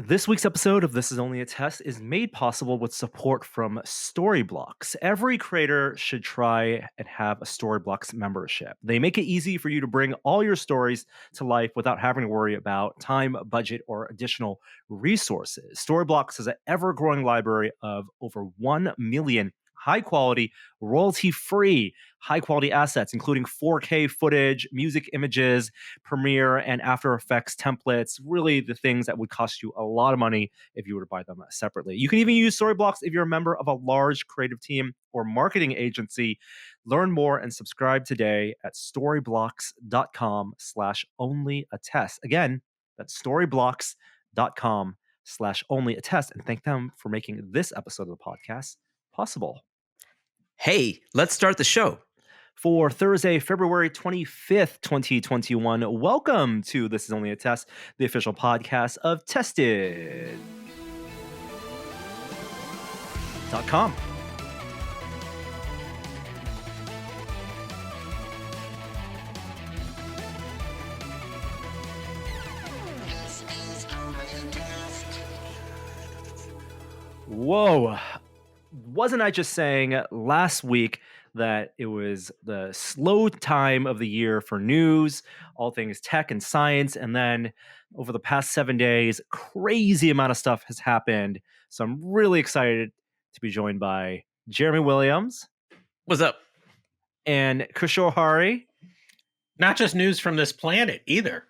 This week's episode of This Is Only a Test is made possible with support from Storyblocks. Every creator should try and have a Storyblocks membership. They make it easy for you to bring all your stories to life without having to worry about time, budget, or additional resources. Storyblocks has an ever-growing library of over 1 million high-quality, royalty-free, high-quality assets, including 4K footage, music images, Premiere and After Effects templates, really the things that would cost you a lot of money if you were to buy them separately. You can even use Storyblocks if you're a member of a large creative team or marketing agency. Learn more and subscribe today at storyblocks.com/onlyaTest. Again, that's storyblocks.com/onlyaTest. And thank them for making this episode of the podcast possible. Hey, let's start the show. For Thursday, February 25th, 2021. Welcome to This Is Only a Test, the official podcast of Tested.com. Whoa. Wasn't I just saying last week that it was the slow time of the year for news, all things tech and science, and then over the past 7 days, crazy amount of stuff has happened. So I'm really excited to be joined by Jeremy Williams. What's up? And Kishore Hari. Not just news from this planet either.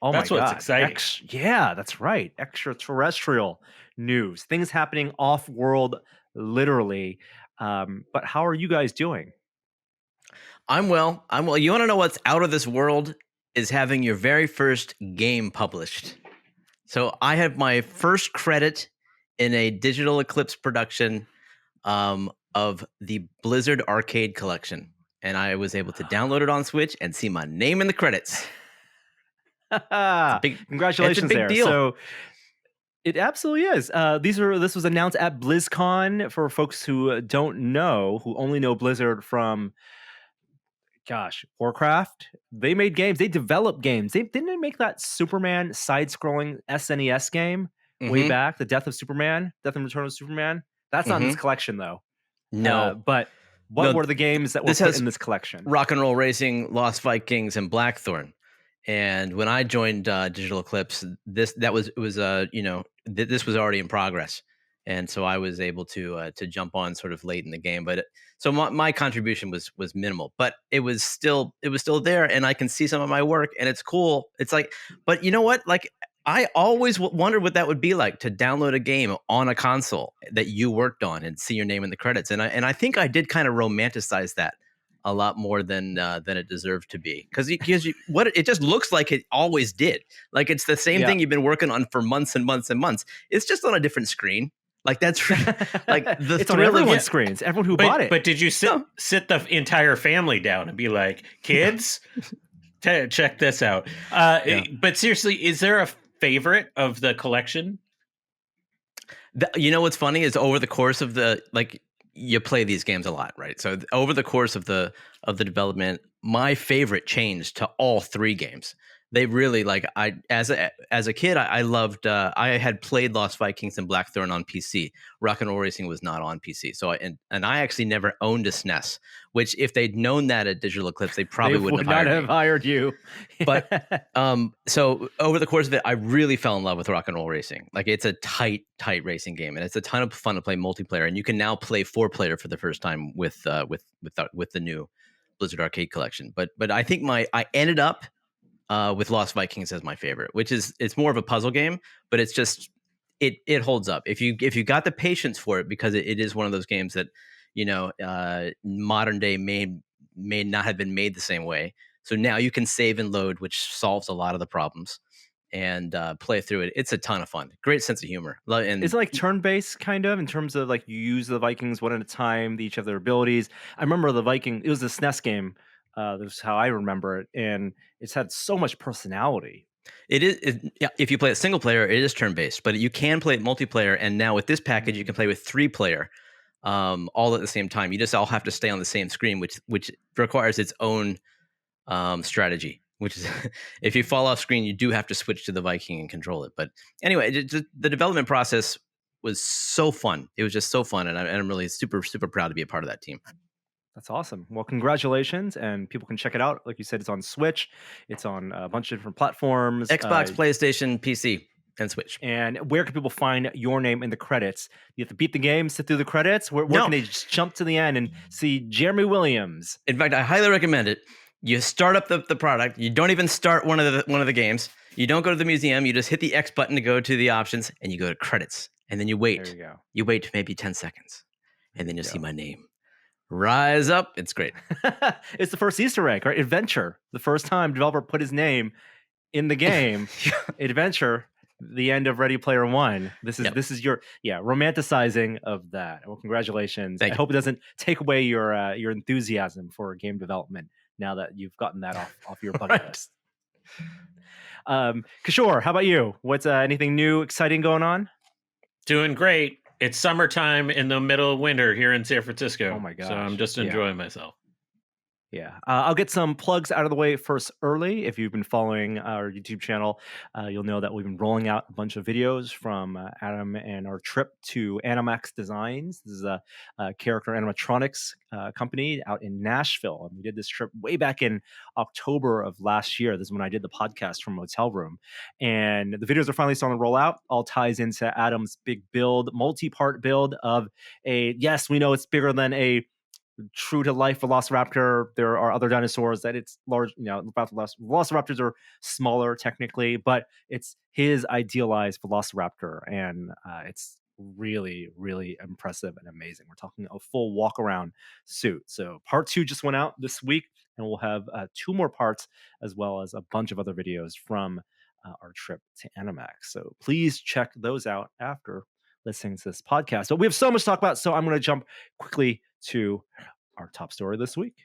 Oh that's my God. What's exciting. Yeah, that's right. Extraterrestrial news, things happening off-world, literally. But how are you guys doing? I'm well. You want to know what's out of this world? Is having your very first game published. So I have my first credit in a Digital Eclipse production of the Blizzard Arcade Collection. And I was able to download it on Switch and see my name in the credits. Congratulations, it's a big there. Deal. So it absolutely is. This was announced at BlizzCon. For folks who don't know, who only know Blizzard from, Warcraft. They made games. They developed games. Didn't they make that Superman side-scrolling SNES game way back? The Death and Return of Superman. That's not in this collection, though. No. But what were the games that were put in this collection? Rock and Roll Racing, Lost Vikings, and Blackthorn. And when I joined Digital Eclipse, this was already in progress, and so I was able to jump on sort of late in the game. But so my contribution was minimal, but it was still there, and I can see some of my work, and it's cool. It's like, but you know what? Like, I always wondered what that would be like to download a game on a console that you worked on and see your name in the credits, and I think I did kind of romanticize that a lot more than it deserved to be, because it just looks like it always did. Like, it's the same thing you've been working on for months and months and months. It's just on a different screen. Like, that's like the it's on everyone's screens. Everyone who bought it. But did you sit the entire family down and be like, kids, check this out? But seriously, is there a favorite of the collection? You know what's funny is over the course of you play these games a lot, right? So over the course of the development, my favorite changed to all three games. They really as a kid, I loved. I had played Lost Vikings and Blackthorn on PC. Rock and Roll Racing was not on PC, so I actually never owned a SNES. Which, if they'd known that at Digital Eclipse, they probably would not have hired you. But so over the course of it, I really fell in love with Rock and Roll Racing. Like, it's a tight racing game, and it's a ton of fun to play multiplayer. And you can now play 4-player for the first time with the new Blizzard Arcade Collection. But I think I ended up with Lost Vikings as my favorite, which it's more of a puzzle game, but it's just it holds up if you got the patience for it, because it is one of those games that modern day may not have been made the same way. So now you can save and load, which solves a lot of the problems, and play through it. It's a ton of fun. Great sense of humor. And is it like turn-based kind of, in terms of like you use the Vikings one at a time, they each have their abilities? I remember it was a SNES game. That's how I remember it, and it's had so much personality. It is. If you play it single player, it is turn based, but you can play it multiplayer. And now with this package, you can play with 3-player, all at the same time. You just all have to stay on the same screen, which requires its own strategy. which is if you fall off screen, you do have to switch to the Viking and control it. But anyway, the development process was so fun. It was just so fun, and I'm really super proud to be a part of that team. That's awesome. Well, congratulations, and people can check it out. Like you said, it's on Switch. It's on a bunch of different platforms. Xbox, PlayStation, PC, and Switch. And where can people find your name in the credits? You have to beat the game, sit through the credits. Where can they just jump to the end and see Jeremy Williams? In fact, I highly recommend it. You start up the product. You don't even start one of the games. You don't go to the museum. You just hit the X button to go to the options, and you go to credits. And then you wait. There you go. You wait maybe 10 seconds, and then you'll see my name rise up. It's great. It's the first Easter egg, right? Adventure. The first time developer put his name in the game. Adventure. The end of Ready Player One. This is your romanticizing of that. Well, congratulations. I hope it doesn't take away your enthusiasm for game development now that you've gotten that off your bucket list. Kishore, how about you? What's anything new, exciting going on? Doing great. It's summertime in the middle of winter here in San Francisco. Oh my gosh. So I'm just enjoying myself. Yeah. I'll get some plugs out of the way first early. If you've been following our YouTube channel, you'll know that we've been rolling out a bunch of videos from Adam and our trip to Animax Designs. This is a character animatronics company out in Nashville. And we did this trip way back in October of last year. This is when I did the podcast from a hotel room. And the videos are finally starting to roll out. All ties into Adam's big build, multi-part build of yes, we know it's bigger than a true to life velociraptor. There are other dinosaurs that it's large, velociraptors are smaller technically, but it's his idealized velociraptor, and it's really, really impressive and amazing. We're talking a full walk around suit. So part 2 just went out this week, and we'll have 2 more parts as well as a bunch of other videos from our trip to Animax. So please check those out after listening to this podcast. But we have so much to talk about, so I'm going to jump quickly to our top story this week.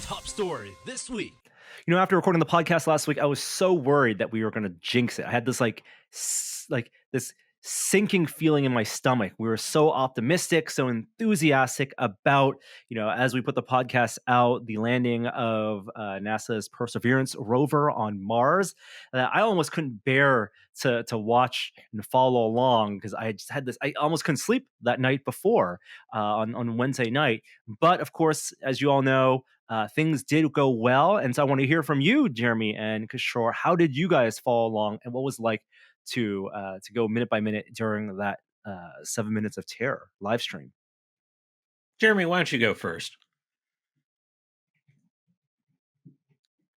Top story this week. You know, after recording the podcast last week, I was so worried that we were going to jinx it. I had this this sinking feeling in my stomach. We were so optimistic, so enthusiastic about, as we put the podcast out, the landing of NASA's Perseverance rover on Mars, that I almost couldn't bear to watch and follow along, because I just had this, I almost couldn't sleep that night before on Wednesday night. But of course, as you all know, things did go well. And so I want to hear from you, Jeremy and Kishore. How did you guys follow along, and what was it like to go minute by minute during that 7 minutes of terror live stream? Jeremy, why don't you go first?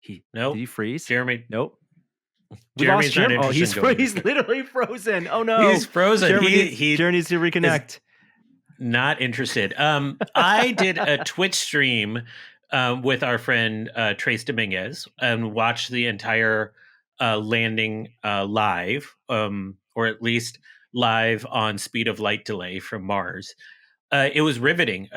Did he freeze? Jeremy? Nope. Jeremy's not interested. Oh, he's literally frozen. Oh no. He's frozen. Jeremy needs to reconnect. Not interested. I did a Twitch stream with our friend Trace Dominguez and watched the entire landing live, or at least live on speed of light delay from Mars. It was riveting.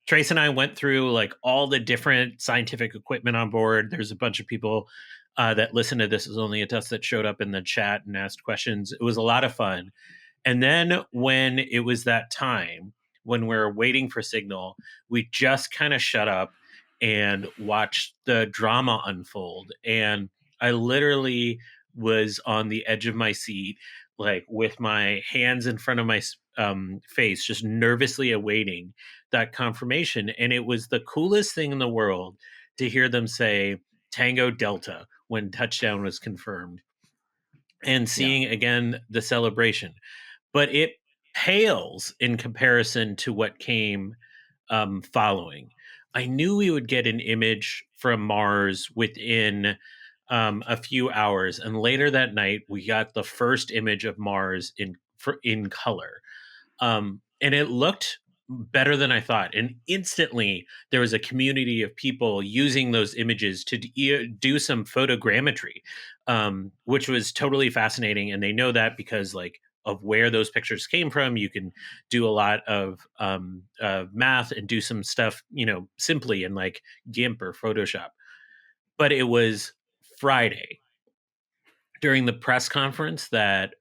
Trace and I went through like all the different scientific equipment on board. There's a bunch of people that listen to this. Is only a us that showed up in the chat and asked questions. It was a lot of fun. And then when it was that time, when we were waiting for signal, we just kind of shut up and watched the drama unfold. And I literally was on the edge of my seat, like with my hands in front of my face, just nervously awaiting that confirmation. And it was the coolest thing in the world to hear them say Tango Delta when touchdown was confirmed, and seeing again the celebration. But it pales in comparison to what came following. I knew we would get an image from Mars within a few hours, and later that night we got the first image of Mars in color, and it looked better than I thought. And instantly there was a community of people using those images to do some photogrammetry, which was totally fascinating. And they know that because of where those pictures came from, you can do a lot of math and do some stuff, simply in like GIMP or Photoshop. But it was Friday during the press conference that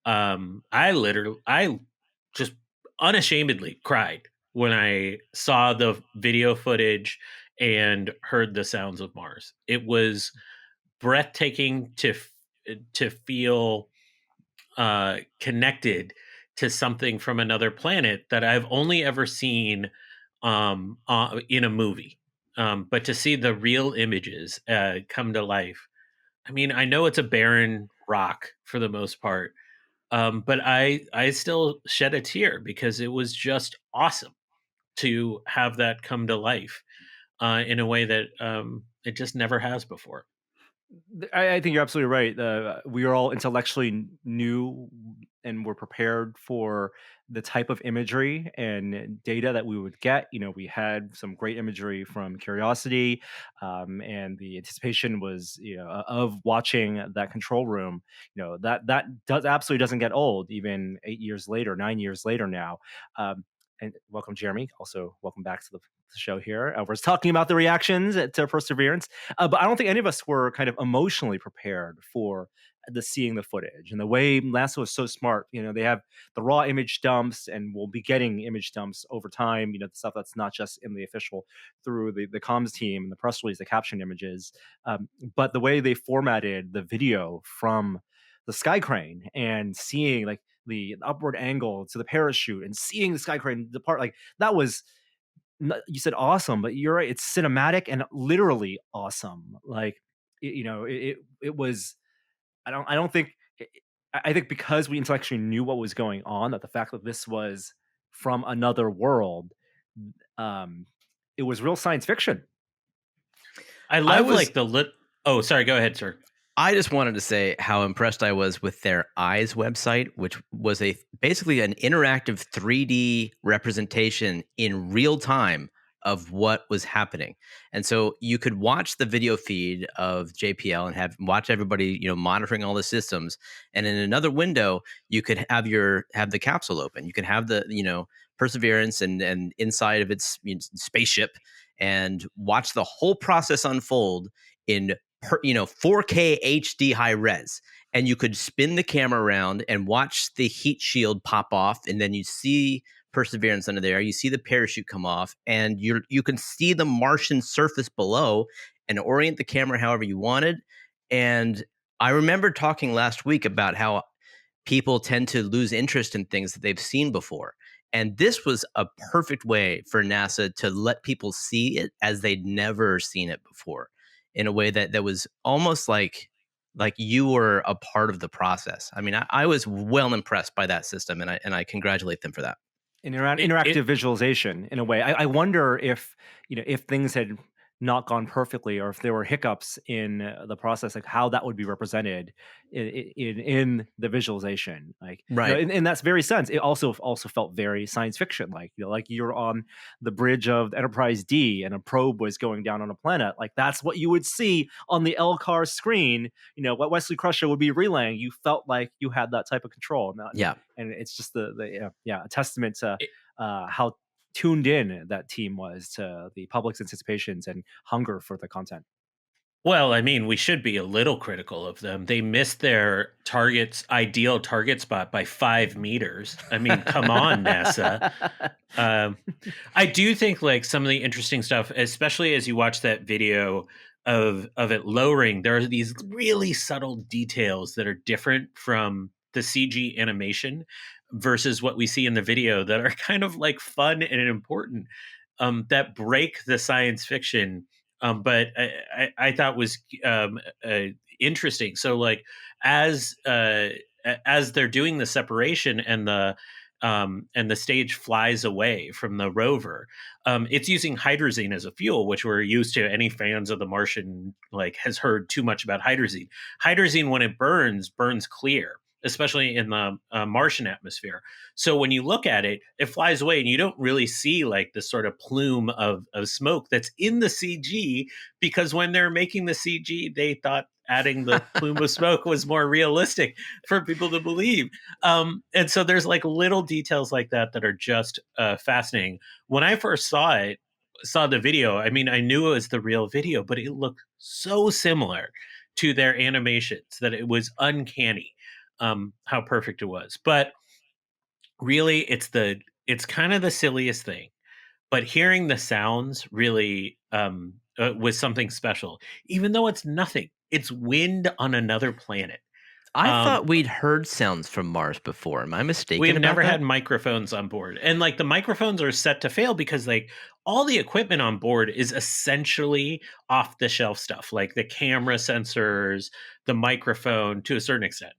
I just unashamedly cried when I saw the video footage and heard the sounds of Mars. It was breathtaking to feel connected to something from another planet that I've only ever seen in a movie. But to see the real images come to life, I mean, I know it's a barren rock for the most part, but I still shed a tear because it was just awesome to have that come to life in a way that it just never has before. I think you're absolutely right. We are all intellectually new and we're prepared for the type of imagery and data that we would get. We had some great imagery from Curiosity, and the anticipation was, of watching that control room. That does absolutely doesn't get old, even 8 years later, 9 years later now. Um, and welcome, Jeremy. Also, welcome back to the show here. We're talking about the reactions to Perseverance. But I don't think any of us were kind of emotionally prepared for seeing the footage and the way NASA was so smart. They have the raw image dumps, and we'll be getting image dumps over time. The stuff that's not just in the official through the comms team and the press release, the caption images. But the way they formatted the video from the sky crane and seeing like the upward angle to the parachute and seeing the sky crane depart, like that was, you said awesome, but you're right. It's cinematic and literally awesome. Like, it was. I don't think. I think because we intellectually knew what was going on, that the fact that this was from another world, um, it was real science fiction. I I love was like the lit. Oh, sorry. Go ahead, sir. I just wanted to say how impressed I was with their Eyes website, which was basically an interactive 3D representation in real time of what was happening. And so you could watch the video feed of JPL and watch everybody, monitoring all the systems. And in another window, you could have the capsule open. You could have the, Perseverance and inside of its spaceship, and watch the whole process unfold in 4K HD high res. And you could spin the camera around and watch the heat shield pop off, and then you see Perseverance under there. You see the parachute come off, and you can see the Martian surface below, and orient the camera however you wanted. And I remember talking last week about how people tend to lose interest in things that they've seen before. And this was a perfect way for NASA to let people see it as they'd never seen it before, in a way that was almost like you were a part of the process. I mean, I was well impressed by that system, and I congratulate them for that. Interactive visualization in a way. I wonder if if things had not gone perfectly, or if there were hiccups in the process, like how that would be represented in the visualization. Like, Right. in that very sense, it also felt very science fiction. Like, like you're on the bridge of Enterprise D and a probe was going down on a planet. Like that's what you would see on the LCAR screen. What Wesley Crusher would be relaying. You felt like you had that type of control. Yeah. And it's just a testament to how tuned in that team was to the public's anticipations and hunger for the content. Well, I mean, we should be a little critical of them. They missed their ideal target spot by 5 meters. I mean, come on, NASA. Um, I do think like some of the interesting stuff, especially as you watch that video of it lowering, there are these really subtle details that are different from the CG animation versus what we see in the video that are kind of like fun and important, that break the science fiction. But I thought was interesting. So like as as they're doing the separation and the stage flies away from the rover, it's using hydrazine as a fuel, which we're used to. Any fans of The Martian like has heard too much about hydrazine. Hydrazine, when it burns clear, especially in the Martian atmosphere. So when you look at it, it flies away, and you don't really see like this sort of plume of smoke that's in the CG, because when they're making the CG, they thought adding the plume of smoke was more realistic for people to believe. And so there's like little details like that that are just fascinating. When I first saw the video, I mean, I knew it was the real video, but it looked so similar to their animations that it was uncanny how perfect it was. But really, it's kind of the silliest thing, but hearing the sounds really was something special. Even though it's nothing, it's wind on another planet. I Um, thought we'd heard sounds from Mars before. Am I mistaken we've about never that? had microphones on board, and like the microphones are set to fail because like all the equipment on board is essentially off the shelf stuff, like the camera sensors, the microphone to a certain extent.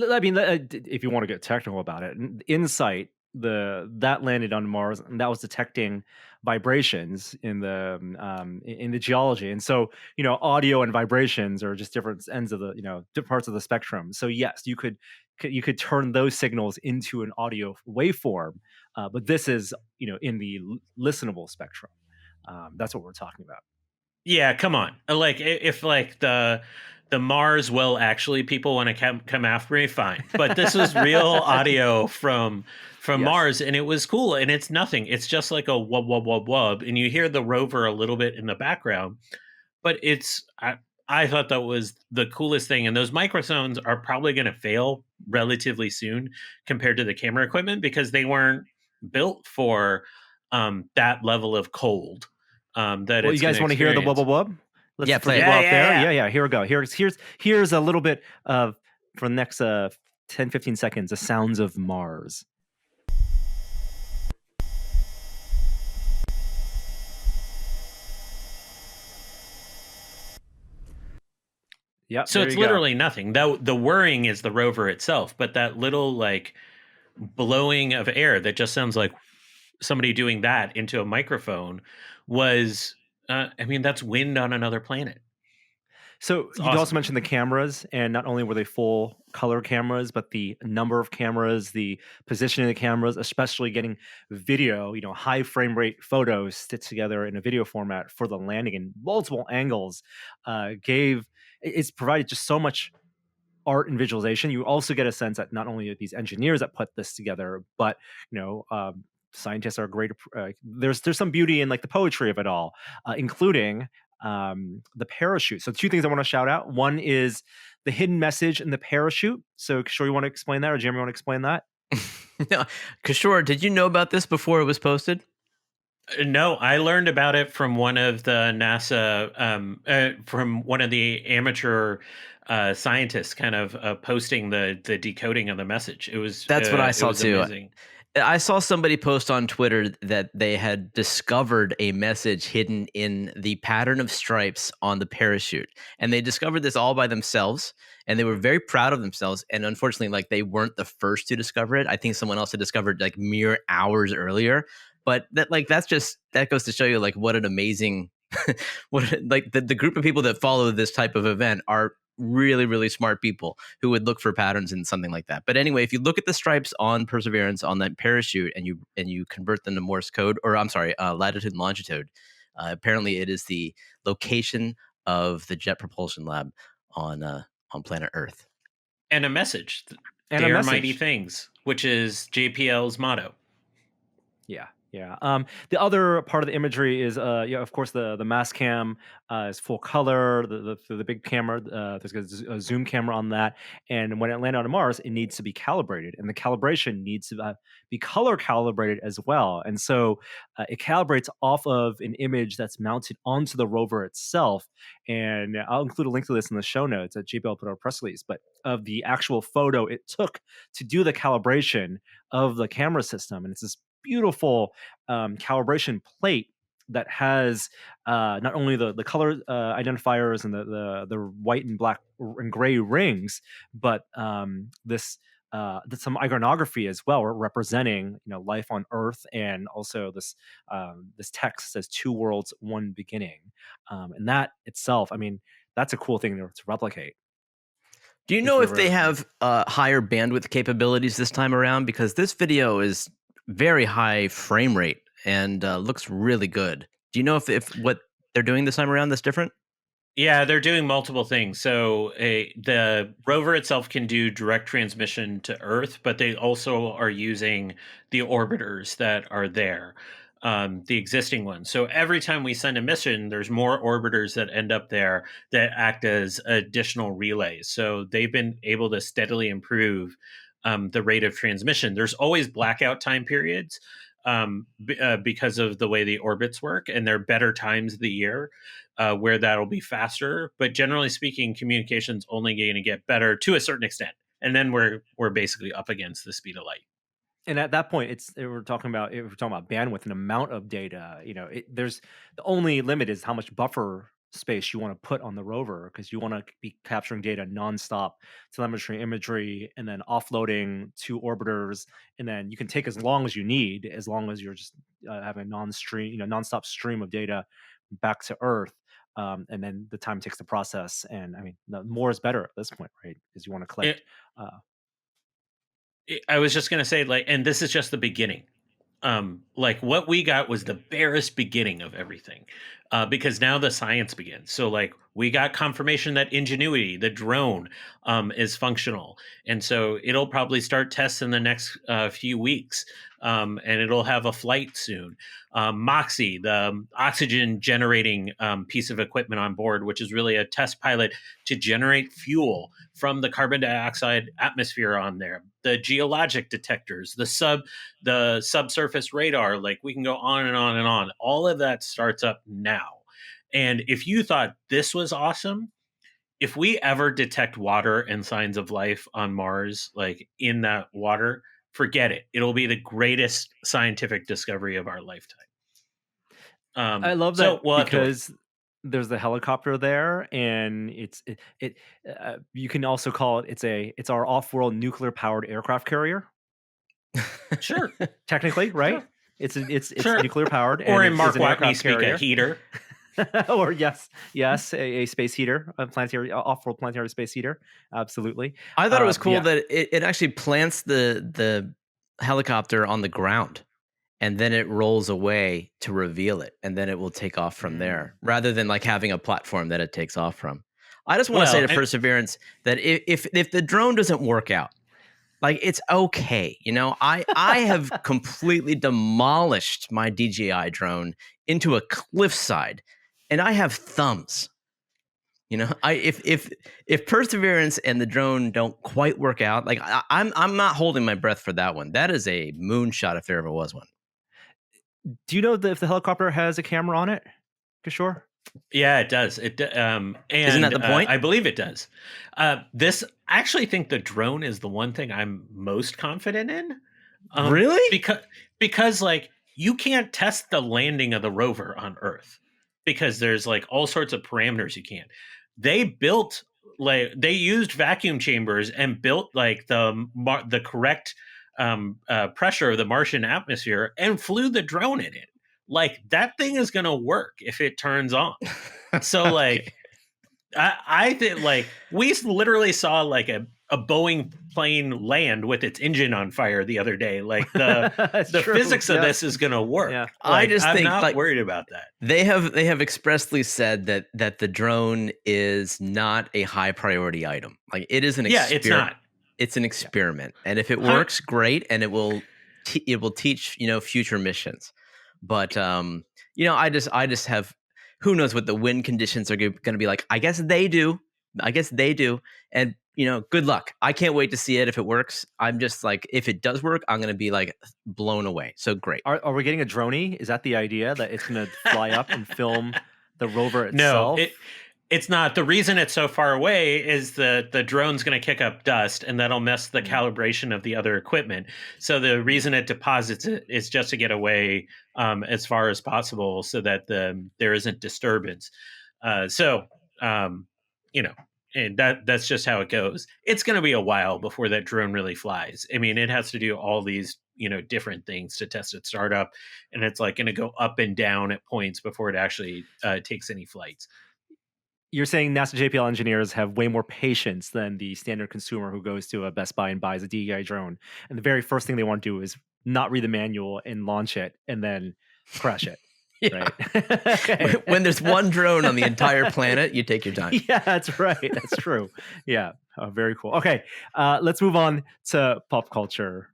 I mean, if you want to get technical about it, Insight that landed on Mars and that was detecting vibrations in the geology, and so audio and vibrations are just different ends of the different parts of the spectrum. So yes, you could turn those signals into an audio waveform, but this is in the listenable spectrum. That's what we're talking about. Yeah, come on. Like if like the Mars will actually people want to come after me, fine. But this was real audio from Yes. Mars, and it was cool. And it's nothing. It's just like a wub wub wub wub, and you hear the rover a little bit in the background. But I thought that was the coolest thing. And those microphones are probably going to fail relatively soon compared to the camera equipment because they weren't built for that level of cold that Well, you it's going guys to want to hear the wub experience. wub wub? Let's Yeah, for play it. people Yeah, out yeah, there. yeah. Yeah, yeah. Here we go. Here's a little bit of for the next 10, 15 seconds. The sounds of Mars. Yep. So There it's you go. literally nothing. The whirring is the rover itself, but that little like blowing of air that just sounds like somebody doing that into a microphone was I mean that's wind on another planet. So It's you also awesome. mentioned the cameras, and not only were they full color cameras, but the number of cameras, the positioning of the cameras, especially getting video, high frame rate photos stitched together in a video format for the landing in multiple angles, it's provided just so much art and visualization. You also get a sense that not only are these engineers that put this together, but scientists are great. There's some beauty in like the poetry of it all, including the parachute. So two things I want to shout out. One is the hidden message in the parachute. So sure, you want to explain that, or Jeremy, want to explain that? No, Kishore, did you know about this before it was posted? No, I learned about it from one of the NASA, from one of the amateur scientists, kind of posting the decoding of the message. That's what I It saw was too. amazing. I saw somebody post on Twitter that they had discovered a message hidden in the pattern of stripes on the parachute. And they discovered this all by themselves. And they were very proud of themselves. And unfortunately, like they weren't the first to discover it. I think someone else had discovered like mere hours earlier. But that goes to show you like what an amazing like the group of people that follow this type of event are really, really smart people who would look for patterns in something like that. But anyway, if you look at the stripes on Perseverance on that parachute and you convert them to Morse code, or I'm sorry, latitude and longitude, apparently it is the location of the Jet Propulsion Lab on planet Earth. And a message, And a dare mighty message. things, which is JPL's motto. Yeah, yeah. The other part of the imagery is, of course, the mass cam is full color. The big camera, there's a zoom camera on that, and when it landed on Mars, it needs to be calibrated, and the calibration needs to be color calibrated as well. And so it calibrates off of an image that's mounted onto the rover itself. And I'll include a link to this in the show notes that JBL put out a press release, but of the actual photo it took to do the calibration of the camera system, and it's this beautiful calibration plate that has not only the color identifiers and the white and black and gray rings, but some iconography as well, representing life on Earth, and also this text says "Two worlds, one beginning," and that itself, I mean, that's a cool thing to replicate. Do you If know you if they ever, have higher bandwidth capabilities this time around? Because this video is very high frame rate and looks really good. Do you know if what they're doing this time around that's different? Yeah, they're doing multiple things. So the rover itself can do direct transmission to Earth, but they also are using the orbiters that are there, the existing ones. So every time we send a mission, there's more orbiters that end up there that act as additional relays. So they've been able to steadily improve the rate of transmission. There's always blackout time periods because of the way the orbits work, and there are better times of the year where that'll be faster. But generally speaking, communication's only going to get better to a certain extent, and then we're basically up against the speed of light. And at that point, we're talking about bandwidth and amount of data. There's the only limit is how much buffer space you want to put on the rover, because you want to be capturing data nonstop, telemetry, imagery, and then offloading to orbiters, and then you can take as long as you need, as long as you're just having a nonstop stream of data back to Earth. And then the time it takes to process, and I mean, the more is better at this point, right? Because you want to collect. I was just going to say, like, and this is just the beginning. Like what we got was the barest beginning of everything, because now the science begins. So like we got confirmation that Ingenuity, the drone, is functional. And so it'll probably start tests in the next few weeks. And it'll have a flight soon. Moxie, the oxygen generating piece of equipment on board, which is really a test pilot to generate fuel from the carbon dioxide atmosphere on there. The geologic detectors, the subsurface radar, like we can go on and on and on. All of that starts up now. And if you thought this was awesome, if we ever detect water and signs of life on Mars, like in that water, forget it. It'll be the greatest scientific discovery of our lifetime. I love that because there's the helicopter there, and you can also call it it's our off-world nuclear powered aircraft carrier. Sure, technically, right? Sure. It's sure. nuclear powered, or in Mark Watney speak, a heater. Or yes, a space heater, a planetary off-world planetary space heater. Absolutely. I thought it was cool that it actually plants the helicopter on the ground, and then it rolls away to reveal it, and then it will take off from there, rather than like having a platform that it takes off from. I just want to say to Perseverance that if the drone doesn't work out, like, it's okay. I have completely demolished my DJI drone into a cliffside, and I have thumbs. If Perseverance and the drone don't quite work out, like I'm not holding my breath for that one. That is a moonshot if there ever was one. Do you know if the helicopter has a camera on it, Kishore? Yeah, it does. And isn't that the point? I believe it does. I actually think the drone is the one thing I'm most confident in. Really? Because like you can't test the landing of the rover on Earth because there's like all sorts of parameters you can't. They used vacuum chambers and built like the correct pressure of the Martian atmosphere and flew the drone in it. Like that thing is going to work if it turns on. So like, I think like we literally saw like a Boeing plane land with its engine on fire the other day. Like the physics of this is going to work. Yeah. Like, I'm not worried about that. They have expressly said that the drone is not a high priority item. Like it is an experiment. It's not. It's an experiment, and if it works, great, and it will teach future missions. But I just have, who knows what the wind conditions are going to be like. I guess they do, and good luck. I can't wait to see it if it works. I'm just like, if it does work, I'm going to be like blown away. So great. Are we getting a droney? Is that the idea, that it's going to fly up and film the rover itself? No, it's not. The reason it's so far away is that the drone's going to kick up dust, and that'll mess the calibration of the other equipment. So the reason it deposits it is just to get away as far as possible, so that there isn't disturbance. And that's just how it goes. It's going to be a while before that drone really flies. I mean, it has to do all these different things to test its startup, and it's like going to go up and down at points before it actually takes any flights. You're saying NASA JPL engineers have way more patience than the standard consumer who goes to a Best Buy and buys a DJI drone, and the very first thing they want to do is not read the manual and launch it and then crash it. Yeah. Right? Okay. When there's one drone on the entire planet, you take your time. Yeah, that's right. That's true. Yeah, very cool. Okay, let's move on to pop culture.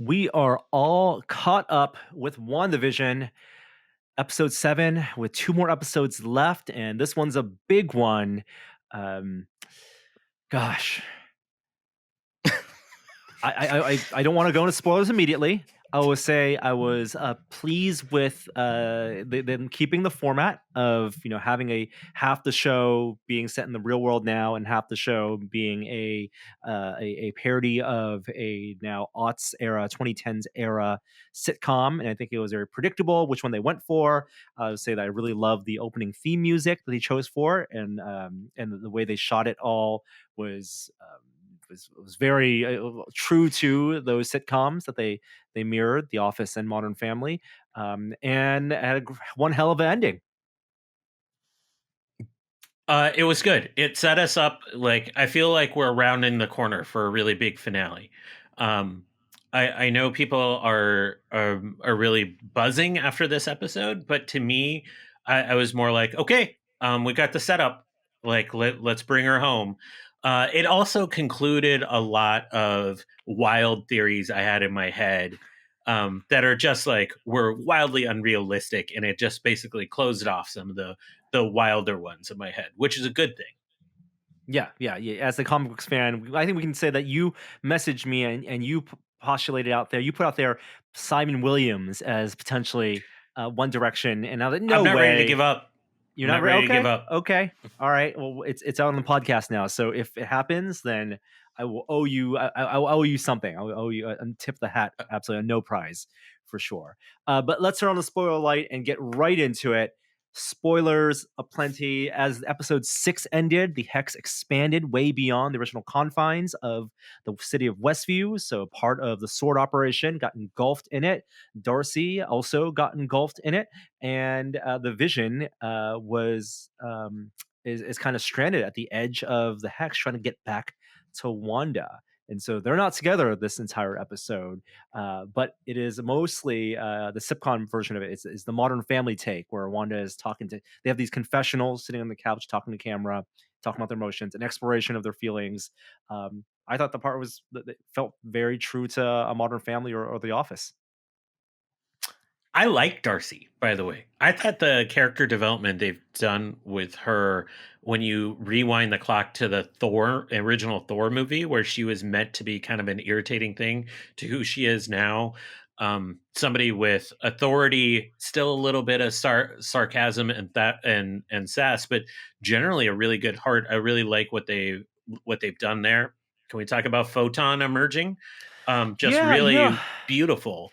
We are all caught up with WandaVision, episode 7, with 2 more episodes left, and this one's a big one. Um, gosh, I don't want to go into spoilers immediately. I will say I was pleased with them keeping the format of having a half the show being set in the real world now and half the show being a parody of a now aughts era 2010s era sitcom, and I think it was very predictable which one they went for. I would say that I really love the opening theme music that they chose for, and the way they shot it all was. Was very true to those sitcoms that they mirrored, The Office and Modern Family, and had one hell of an ending. It was good. It set us up. Like, I feel like we're rounding the corner for a really big finale. Um, I know people are really buzzing after this episode, but to me, I was more like, okay, we got the setup. Like, let's bring her home. It also concluded a lot of wild theories I had in my head, that are just like were wildly unrealistic, and it just basically closed off some of the wilder ones in my head, which is a good thing. Yeah. As a comic books fan, I think we can say that you messaged me and you postulated out there, you put out there Simon Williams as potentially One Direction, and now that no I'm not ready to way. give up. You're I'm not not ready okay? to give up. Okay. All right. Well, it's out on the podcast now. So if it happens, then I will owe you. I'll owe you something. I'll owe you a tip the hat. Absolutely, no prize for sure. But let's turn on the spoiler light and get right into it. Spoilers aplenty. As episode 6 ended, the hex expanded way beyond the original confines of the city of Westview. So part of the sword operation got engulfed in it. Darcy also got engulfed in it, and the Vision is kind of stranded at the edge of the hex, trying to get back to Wanda. And so they're not together this entire episode, but it is mostly the sitcom version of it. It's the Modern Family take, where Wanda is talking to. They have these confessionals, sitting on the couch, talking to camera, talking about their emotions, an exploration of their feelings. I thought the part was that felt very true to a Modern Family or The Office. I like Darcy, by the way. I thought the character development they've done with her, when you rewind the clock to the original Thor movie, where she was meant to be kind of an irritating thing, to who she is now. Somebody with authority, still a little bit of sarcasm and sass, but generally a really good heart. I really like what they've done there. Can we talk about Photon emerging? Just Yeah, really beautiful.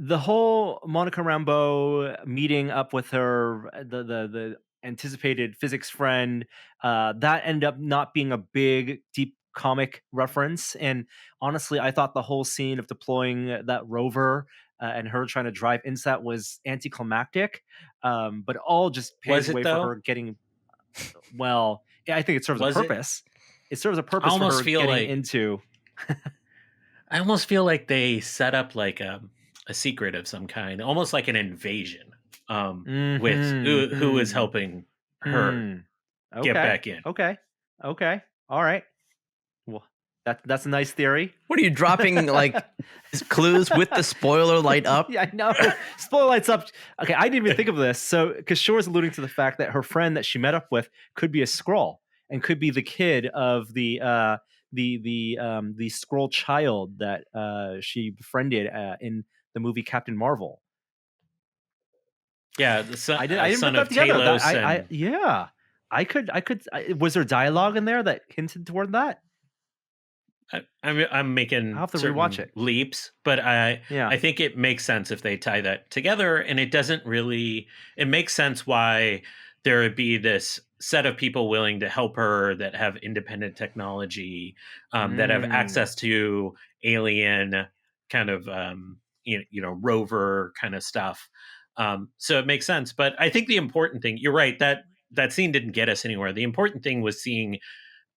The whole Monica Rambeau meeting up with her, the anticipated physics friend, that ended up not being a big, deep comic reference. And honestly, I thought the whole scene of deploying that rover and her trying to drive into that was anticlimactic. But all just paves Was the it way for though? her getting. Well, yeah, I think it serves Was a it? purpose. It serves a purpose for almost her feel getting like into. I almost feel like they set up like a secret of some kind, almost like an invasion, with who is helping her get Okay. back in. Okay. All right. Well, that's a nice theory. What are you dropping like clues with the spoiler light up? Yeah, I know. Spoiler lights up. Okay, I didn't even think of this. So, because Shore's alluding to the fact that her friend that she met up with could be a Skrull and could be the kid of the Skrull child that she befriended in the movie Captain Marvel. Yeah, the son, I didn't son put of that together. Talos Yeah, was there dialogue in there that hinted toward that? I'm making I'll have to certain rewatch it. leaps, but I think it makes sense if they tie that together, and it doesn't really. It makes sense why there would be this set of people willing to help her that have independent technology, that have access to alien kind of rover kind of stuff. So it makes sense. But I think the important thing, you're right, that scene didn't get us anywhere. The important thing was seeing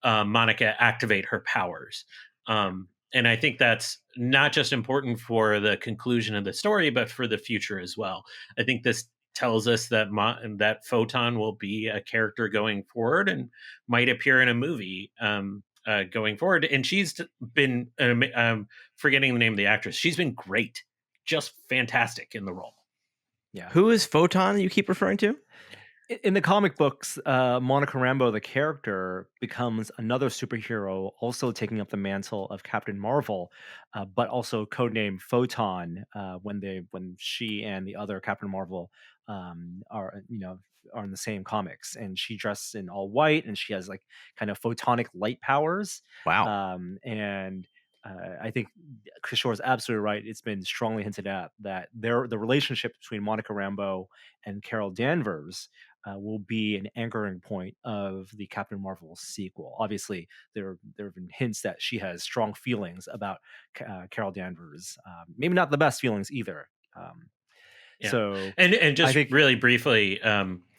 Monica activate her powers. And I think that's not just important for the conclusion of the story, but for the future as well. I think this tells us that that Photon will be a character going forward and might appear in a movie. going forward. And she's been forgetting the name of the actress. She's been great, just fantastic in the role. Yeah. Who is Photon you keep referring to? In the comic books, Monica Rambeau, the character, becomes another superhero, also taking up the mantle of Captain Marvel, but also codenamed Photon. When she and the other Captain Marvel are in the same comics, and she dresses in all white, and she has like kind of photonic light powers. Wow. And I think Kishore is absolutely right. It's been strongly hinted at that the relationship between Monica Rambeau and Carol Danvers will be an anchoring point of the Captain Marvel sequel. Obviously, there have been hints that she has strong feelings about Carol Danvers. Maybe not the best feelings either. Yeah. So, and just I think really briefly,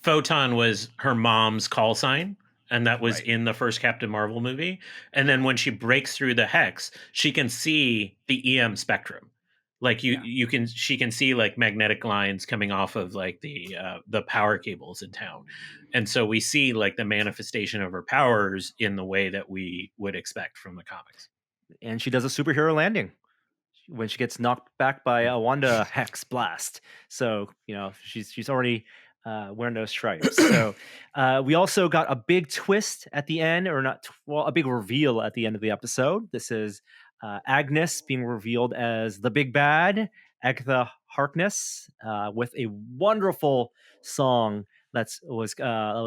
Photon was her mom's call sign, and that was Right. in the first Captain Marvel movie. And then when she breaks through the hex, she can see the EM spectrum. Like she can see like magnetic lines coming off of like the power cables in town. And so we see like the manifestation of her powers in the way that we would expect from the comics. and she does a superhero landing when she gets knocked back by a Wanda hex blast. So she's already wearing those stripes. So we also got a big twist at the end, or not? Well, a big reveal at the end of the episode. This is Agnes being revealed as the big bad, Agatha Harkness, with a wonderful song that was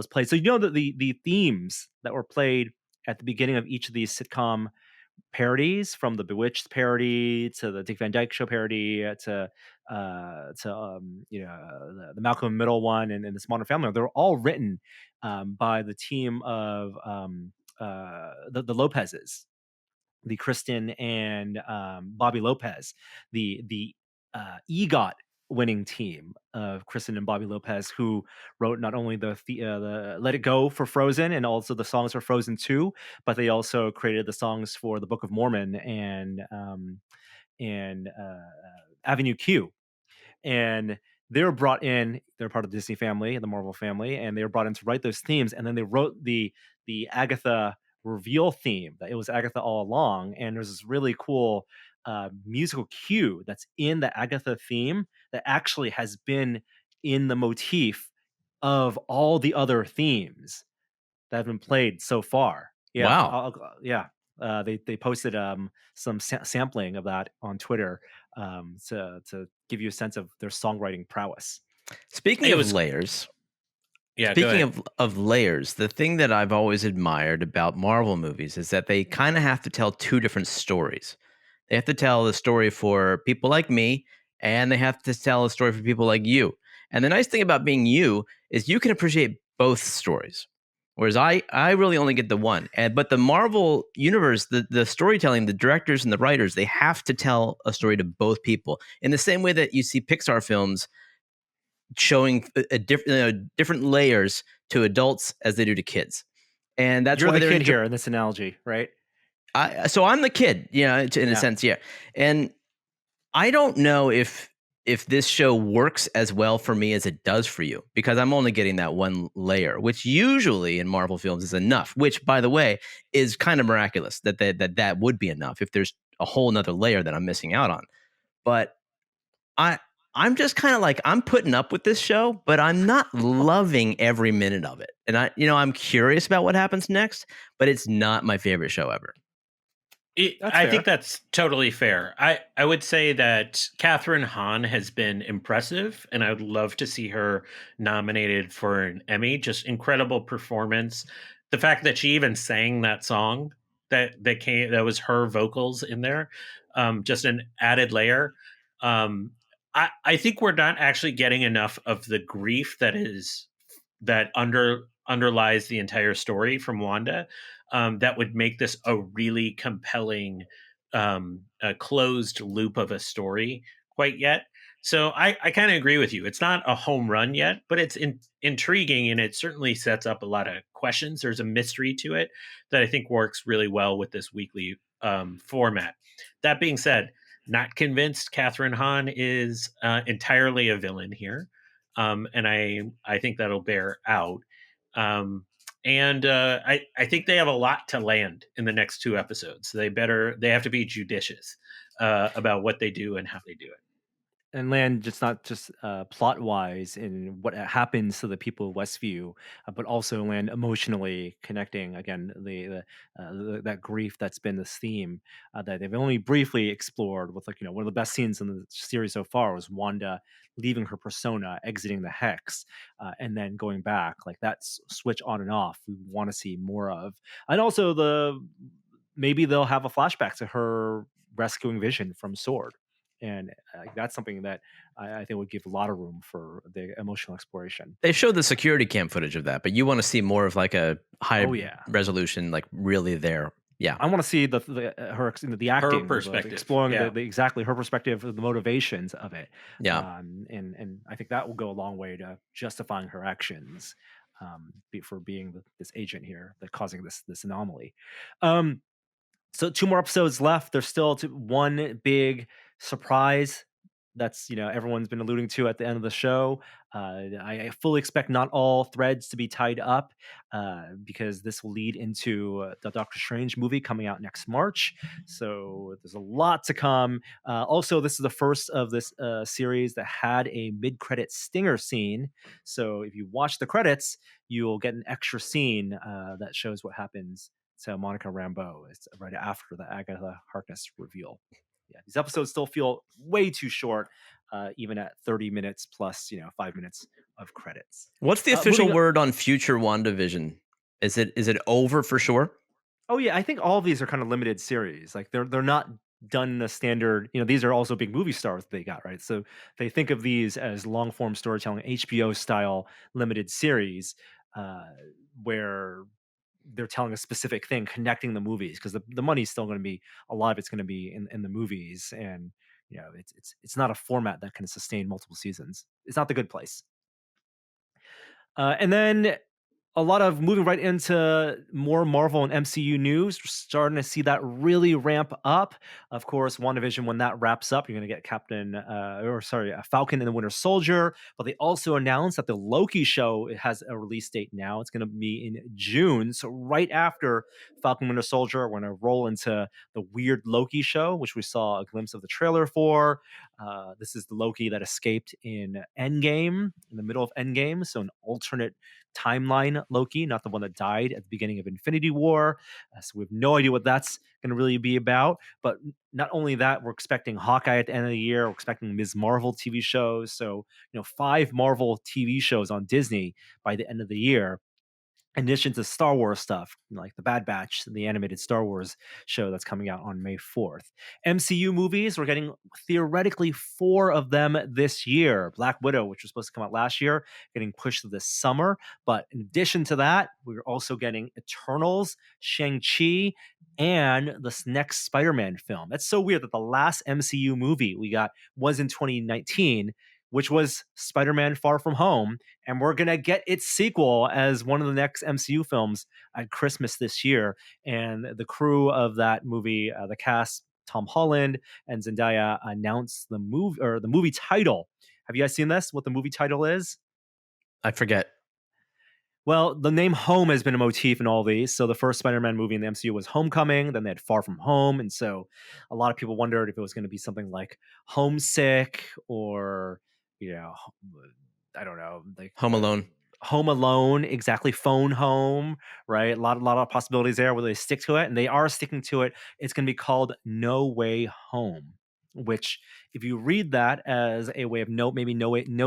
played. So that the themes that were played at the beginning of each of these sitcom parodies, from the Bewitched parody to the Dick Van Dyke Show parody the Malcolm Middle one, and this Modern Family, they're all written by the team of the Lopez's, the Kristen and Bobby Lopez, the EGOT winning team of Kristen and Bobby Lopez, who wrote not only the Let It Go for Frozen and also the songs for Frozen 2, but they also created the songs for the Book of Mormon and Avenue Q. And they were brought in. They're part of the Disney family, the Marvel family, and they were brought in to write those themes. And then they wrote the Agatha reveal theme, that it was Agatha all along. And there's this really cool musical cue that's in the Agatha theme that actually has been in the motif of all the other themes that have been played so far. Yeah, Wow. they posted some sampling of that on Twitter to give you a sense of their songwriting prowess. Speaking of layers, Yeah. Speaking of layers, the thing that I've always admired about Marvel movies is that they kind of have to tell two different stories. They have to tell the story for people like me, and they have to tell a story for people like you. And the nice thing about being you is you can appreciate both stories. Whereas I really only get the one. But the Marvel universe, the storytelling, the directors and the writers, they have to tell a story to both people. In the same way that you see Pixar films showing different layers to adults as they do to kids. And that's You're why the they're kid here in this analogy, right? So I'm the kid, in a sense, yeah. And I don't know if this show works as well for me as it does for you, because I'm only getting that one layer, which usually in Marvel films is enough, which, by the way, is kind of miraculous that would be enough if there's a whole nother layer that I'm missing out on. But I'm just kind of like, I'm putting up with this show, but I'm not loving every minute of it. And I'm curious about what happens next, but it's not my favorite show ever. I think that's totally fair. I would say that Catherine Hahn has been impressive, and I would love to see her nominated for an Emmy. Just incredible performance. The fact that she even sang that song that was her vocals in there, just an added layer. I think we're not actually getting enough of the grief that underlies the entire story from Wanda. That would make this a really compelling, a closed loop of a story quite yet. So I kind of agree with you. It's not a home run yet, but it's intriguing, and it certainly sets up a lot of questions. There's a mystery to it that I think works really well with this weekly format. That being said, not convinced Catherine Hahn is entirely a villain here. And I think that'll bear out. and I think they have a lot to land in the next 2 episodes. They have to be judicious about what they do and how they do it. And land just not just plot wise in what happens to the people of Westview, but also land emotionally connecting again that grief that's been this theme that they've only briefly explored with, like, one of the best scenes in the series so far was Wanda leaving her persona, exiting the hex, and then going back, like that switch on and off. We want to see more of, and also maybe they'll have a flashback to her rescuing Vision from Sword, and that's something that I think would give a lot of room for the emotional exploration. They showed the security cam footage of that, but you want to see more of like a high Oh yeah, resolution, like really there. Yeah. I want to see the acting, perspective. exploring Yeah. exactly her perspective, the motivations of it. Yeah. And I think that will go a long way to justifying her actions, for being this agent here that causing this anomaly. So 2 more episodes left. There's still one big surprise that's, everyone's been alluding to at the end of the show. I fully expect not all threads to be tied up, because this will lead into the Doctor Strange movie coming out next March. So there's a lot to come. Also, this is the first of this series that had a mid-credit stinger scene. So if you watch the credits, you'll get an extra scene that shows what happens to Monica Rambeau. It's right after the Agatha Harkness reveal. Yeah, these episodes still feel way too short, even at 30 minutes plus, 5 minutes of credits. What's the official Moving word on future WandaVision? Is it over for sure? Oh yeah, I think all of these are kind of limited series. Like they're not done in a standard. These are also big movie stars that they got, right. So they think of these as long form storytelling, HBO style limited series, where they're telling a specific thing, connecting the movies, because the money's still going to be, a lot of it's going to be in the movies, and it's not a format that can sustain multiple seasons. It's not The Good Place. And then a lot of moving right into more Marvel and MCU news. We're starting to see that really ramp up. Of course, WandaVision, when that wraps up, you're going to get Falcon and the Winter Soldier. But they also announced that the Loki show has a release date now. It's going to be in June. So right after Falcon Winter Soldier, we're going to roll into the weird Loki show, which we saw a glimpse of the trailer for. This is the Loki that escaped in Endgame, in the middle of Endgame. So an alternate timeline Loki, not the one that died at the beginning of Infinity War. So we have no idea what that's going to really be about. But not only that, we're expecting Hawkeye at the end of the year. We're expecting Ms. Marvel TV shows. So, 5 Marvel TV shows on Disney by the end of the year. In addition to Star Wars stuff, like the Bad Batch, the animated Star Wars show that's coming out on May 4th. MCU movies, we're getting theoretically 4 of them this year. Black Widow, which was supposed to come out last year, getting pushed to this summer. But in addition to that, we're also getting Eternals, Shang-Chi, and this next Spider-Man film. That's so weird that the last MCU movie we got was in 2019, which was Spider-Man Far From Home, and we're going to get its sequel as one of the next MCU films at Christmas this year. And the crew of that movie, the cast, Tom Holland and Zendaya, announced the movie title. Have you guys seen this? What the movie title is? I forget. Well, the name Home has been a motif in all these. So the first Spider-Man movie in the MCU was Homecoming. Then they had Far From Home. And so a lot of people wondered if it was going to be something like Homesick, or, I don't know, like Home Alone. Home Alone, exactly. Phone Home, right? A lot of possibilities there where they stick to it, and they are sticking to it. It's going to be called No Way Home, which, if you read that as a way of no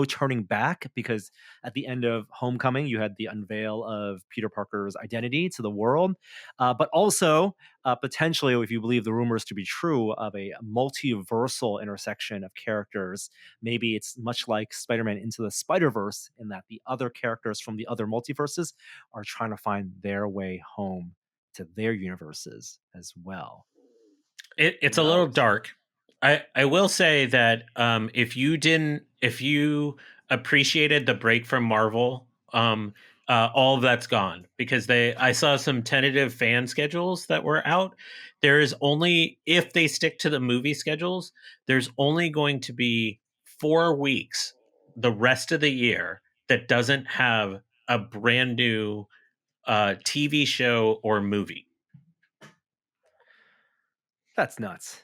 turning back, because at the end of Homecoming, you had the unveil of Peter Parker's identity to the world, but also potentially, if you believe the rumors to be true, of a multiversal intersection of characters. Maybe it's much like Spider-Man Into the Spider-Verse, in that the other characters from the other multiverses are trying to find their way home to their universes as well. It's a little dark. I will say that if you appreciated the break from Marvel, all of that's gone, because I saw some tentative fan schedules that were out. There is only, if they stick to the movie schedules, there's only going to be 4 weeks the rest of the year that doesn't have a brand new TV show or movie. That's nuts.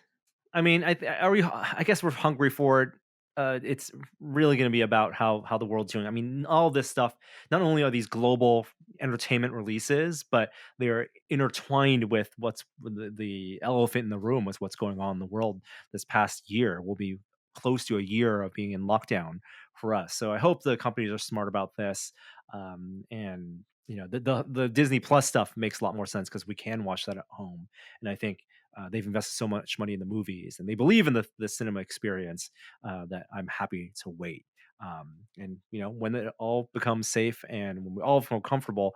I mean, are we? I guess we're hungry for it. It's really going to be about how the world's doing. I mean, all this stuff. Not only are these global entertainment releases, but they're intertwined with what's the elephant in the room was what's going on in the world this past year. We'll be close to a year of being in lockdown for us. So I hope the companies are smart about this. And the Disney Plus stuff makes a lot more sense because we can watch that at home. And I think they've invested so much money in the movies and they believe in the cinema experience that I'm happy to wait. And when it all becomes safe and when we all feel comfortable,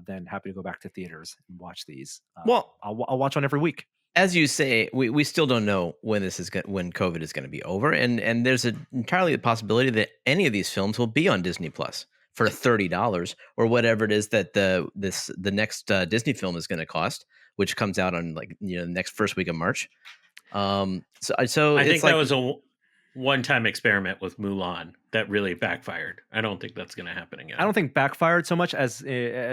then happy to go back to theaters and watch these. Well, I'll watch one every week. as you say, we still don't know when when COVID is going to be over, and there's entirely the possibility that any of these films will be on Disney Plus for $30 or whatever it is that the next Disney film is going to cost, which comes out on the next first week of March. So I think it's that was a one-time experiment with Mulan that really backfired. I don't think that's going to happen again. I don't think backfired so much as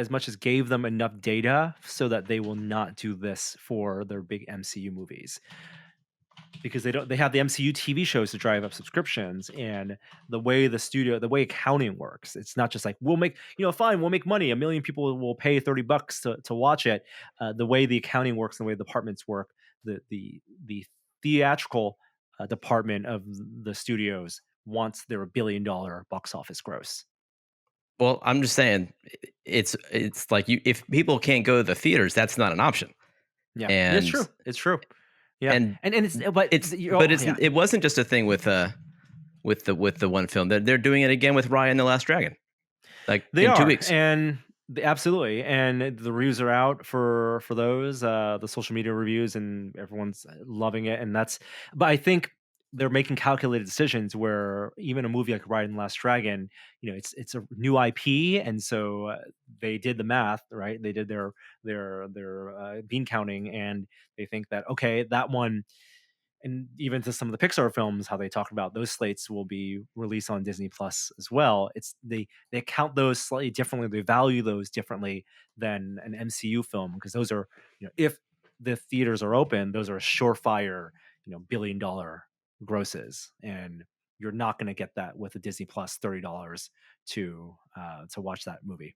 much as gave them enough data so that they will not do this for their big MCU movies. Because they have the MCU TV shows to drive up subscriptions, and the way accounting works, it's not just like we'll make we'll make money. 1 million people will pay $30 to watch it. The way the accounting works, and the way the departments work, the theatrical department of the studios wants their $1 billion box office gross. Well, I'm just saying, it's like if people can't go to the theaters, that's not an option. Yeah, and it's true. It's true. Yeah, and it wasn't just a thing with the one film. They're doing it again with Raya and the Last Dragon, like they in are, 2 weeks. and absolutely, and the reviews are out for those the social media reviews, and everyone's loving it, but I think they're making calculated decisions where even a movie like Raya and the Last Dragon, it's a new IP, and so they did the math, right? They did their bean counting, and they think that okay, that one. And even to some of the Pixar films, how they talk about those slates will be released on Disney Plus as well. It's they count those slightly differently. They value those differently than an MCU film because those are, if the theaters are open, those are surefire, $1 billion grosses, and you're not going to get that with a Disney Plus $30 to watch that movie.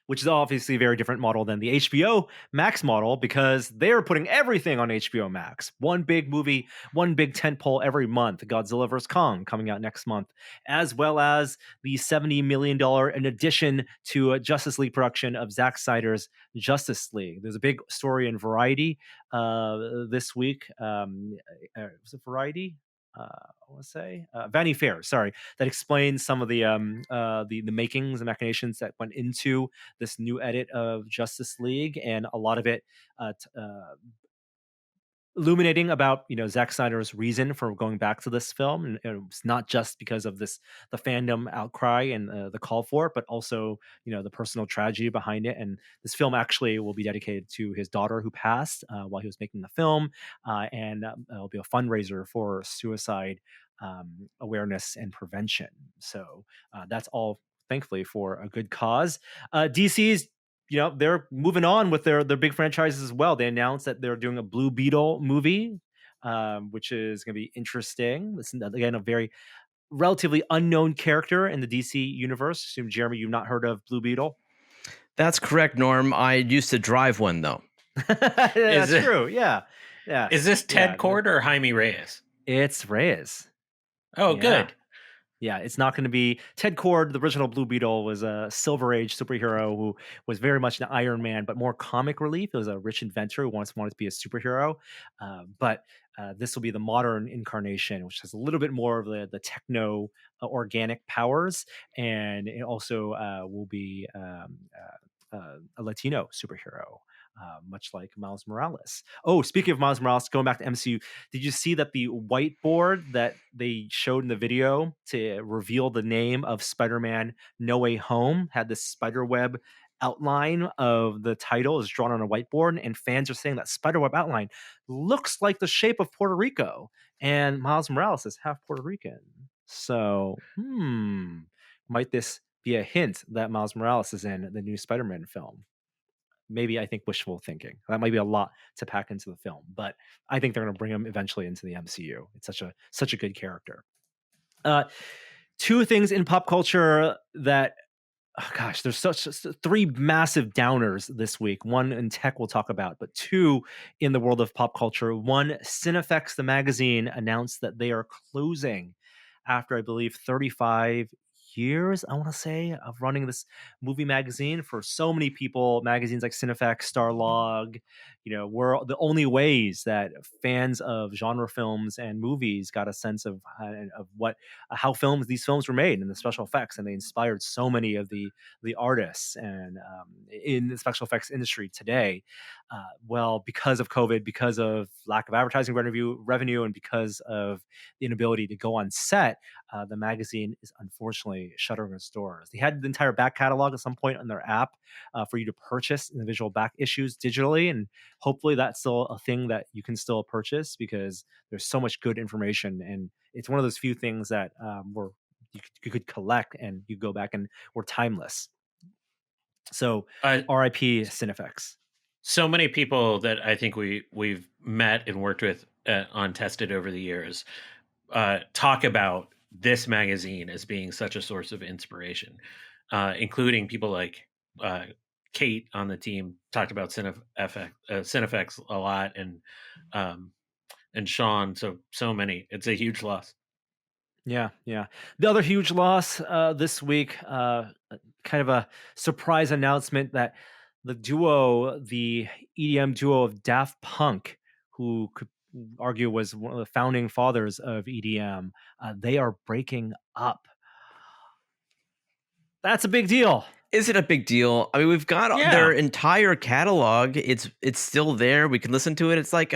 Which is obviously a very different model than the HBO Max model because they're putting everything on HBO Max. One big movie, one big tentpole every month. Godzilla vs. Kong coming out next month, as well as the $70 million in addition to a Justice League production of Zack Snyder's Justice League. There's a big story in Variety this week. Was it Variety? I want to say Vanity Fair, sorry, that explains some of the makings and machinations that went into this new edit of Justice League, and a lot of it illuminating about Zack Snyder's reason for going back to this film, and it's not just because of the fandom outcry and the call for it, but also the personal tragedy behind it. And this film actually will be dedicated to his daughter who passed while he was making the film, and it'll be a fundraiser for suicide awareness and prevention. So that's all, thankfully, for a good cause. DC's they're moving on with their big franchises as well. They announced that they're doing a Blue Beetle movie, which is going to be interesting. This is, again, a very relatively unknown character in the DC universe. Assume, Jeremy, you've not heard of Blue Beetle? That's correct, Norm. I used to drive one, though. That's true. Yeah. Is this Ted Kord or Jaime Reyes? It's Reyes. Oh, good. Yeah, it's not going to be Ted Kord. The original Blue Beetle was a Silver Age superhero who was very much an Iron Man, but more comic relief. It was a rich inventor who once wanted to be a superhero. But this will be the modern incarnation, which has a little bit more of the techno organic powers. And it also will be a Latino superhero. Much like Miles Morales. Oh, speaking of Miles Morales, going back to MCU, did you see that the whiteboard that they showed in the video to reveal the name of Spider-Man No Way Home had this spiderweb outline of the title is drawn on a whiteboard, and fans are saying that spiderweb outline looks like the shape of Puerto Rico, and Miles Morales is half Puerto Rican. So, might this be a hint that Miles Morales is in the new Spider-Man film. Maybe I think wishful thinking. That might be a lot to pack into the film, but I think they're going to bring him eventually into the MCU. It's such a good character. Two things in pop culture that, oh gosh, there's three massive downers this week. One in tech we'll talk about, but two in the world of pop culture. One, Cinefex, the magazine, announced that they are closing after, I believe, 35 years, I want to say, of running this movie magazine. For so many people, magazines like Cinefex, Starlog, were the only ways that fans of genre films and movies got a sense of what how these films were made and the special effects, and they inspired so many of the artists and in the special effects industry today. Well, because of COVID, because of lack of advertising revenue, and because of the inability to go on set, the magazine is unfortunately shuttering its doors. They had the entire back catalog at some point on their app for you to purchase individual back issues digitally, and hopefully that's still a thing that you can still purchase, because there's so much good information, and it's one of those few things that you could collect and you go back and were timeless. So RIP Cinefex. So many people that I think we've met and worked with on Tested over the years talk about this magazine as being such a source of inspiration, including people like Kate on the team talked about Cinefex a lot, and Sean. So many. It's a huge loss. Yeah. The other huge loss this week, kind of a surprise announcement that the EDM duo of Daft Punk, who could argue was one of the founding fathers of EDM, they are breaking up. That's a big deal. Is it a big deal? I mean, we've got their entire catalog. It's still there. We can listen to it. It's like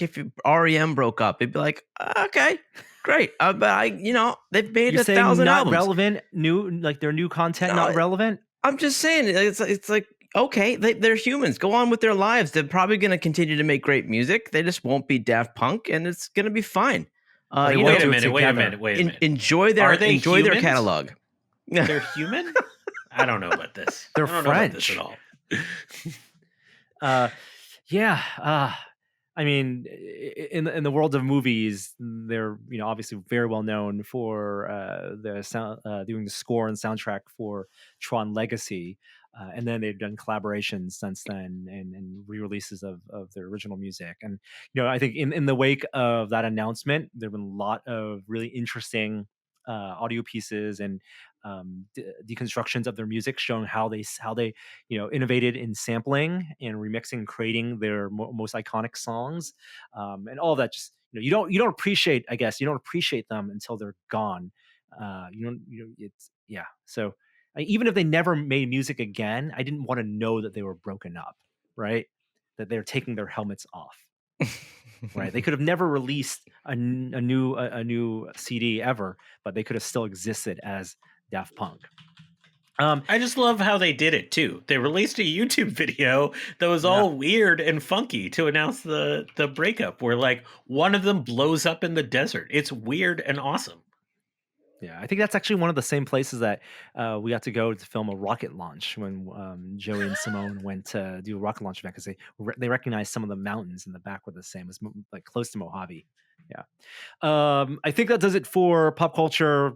if REM broke up, it'd be like, okay, great. But they've made You're 1,000 not albums. Relevant, like their new content, not relevant. I'm just saying, it's like, okay, they're humans. Go on with their lives. They're probably going to continue to make great music. They just won't be Daft Punk, and it's going to be fine. Wait a minute. Enjoy their catalog. They're human? I don't know about this. They're French. Know about this at all. I mean, in the world of movies, they're obviously very well known for the sound, doing the score and soundtrack for Tron Legacy, and then they've done collaborations since then and re-releases of their original music. And I think in the wake of that announcement, there've been a lot of really interesting audio pieces and deconstructions of their music, showing how they innovated in sampling and remixing, creating their most iconic songs, and all of that. Just you don't appreciate, I guess, you don't appreciate them until they're gone. So even if they never made music again, I didn't want to know that they were broken up, right? That they're taking their helmets off. Right, they could have never released a new CD ever, but they could have still existed as Daft Punk. I just love how they did it too. They released a YouTube video that was all weird and funky to announce the breakup, where like one of them blows up in the desert. It's weird and awesome. Yeah, I think that's actually one of the same places that we got to go to film a rocket launch when Joey and Simone went to do a rocket launch event, because they recognized some of the mountains in the back were the same. It was like close to Mojave. Yeah. I think that does it for pop culture.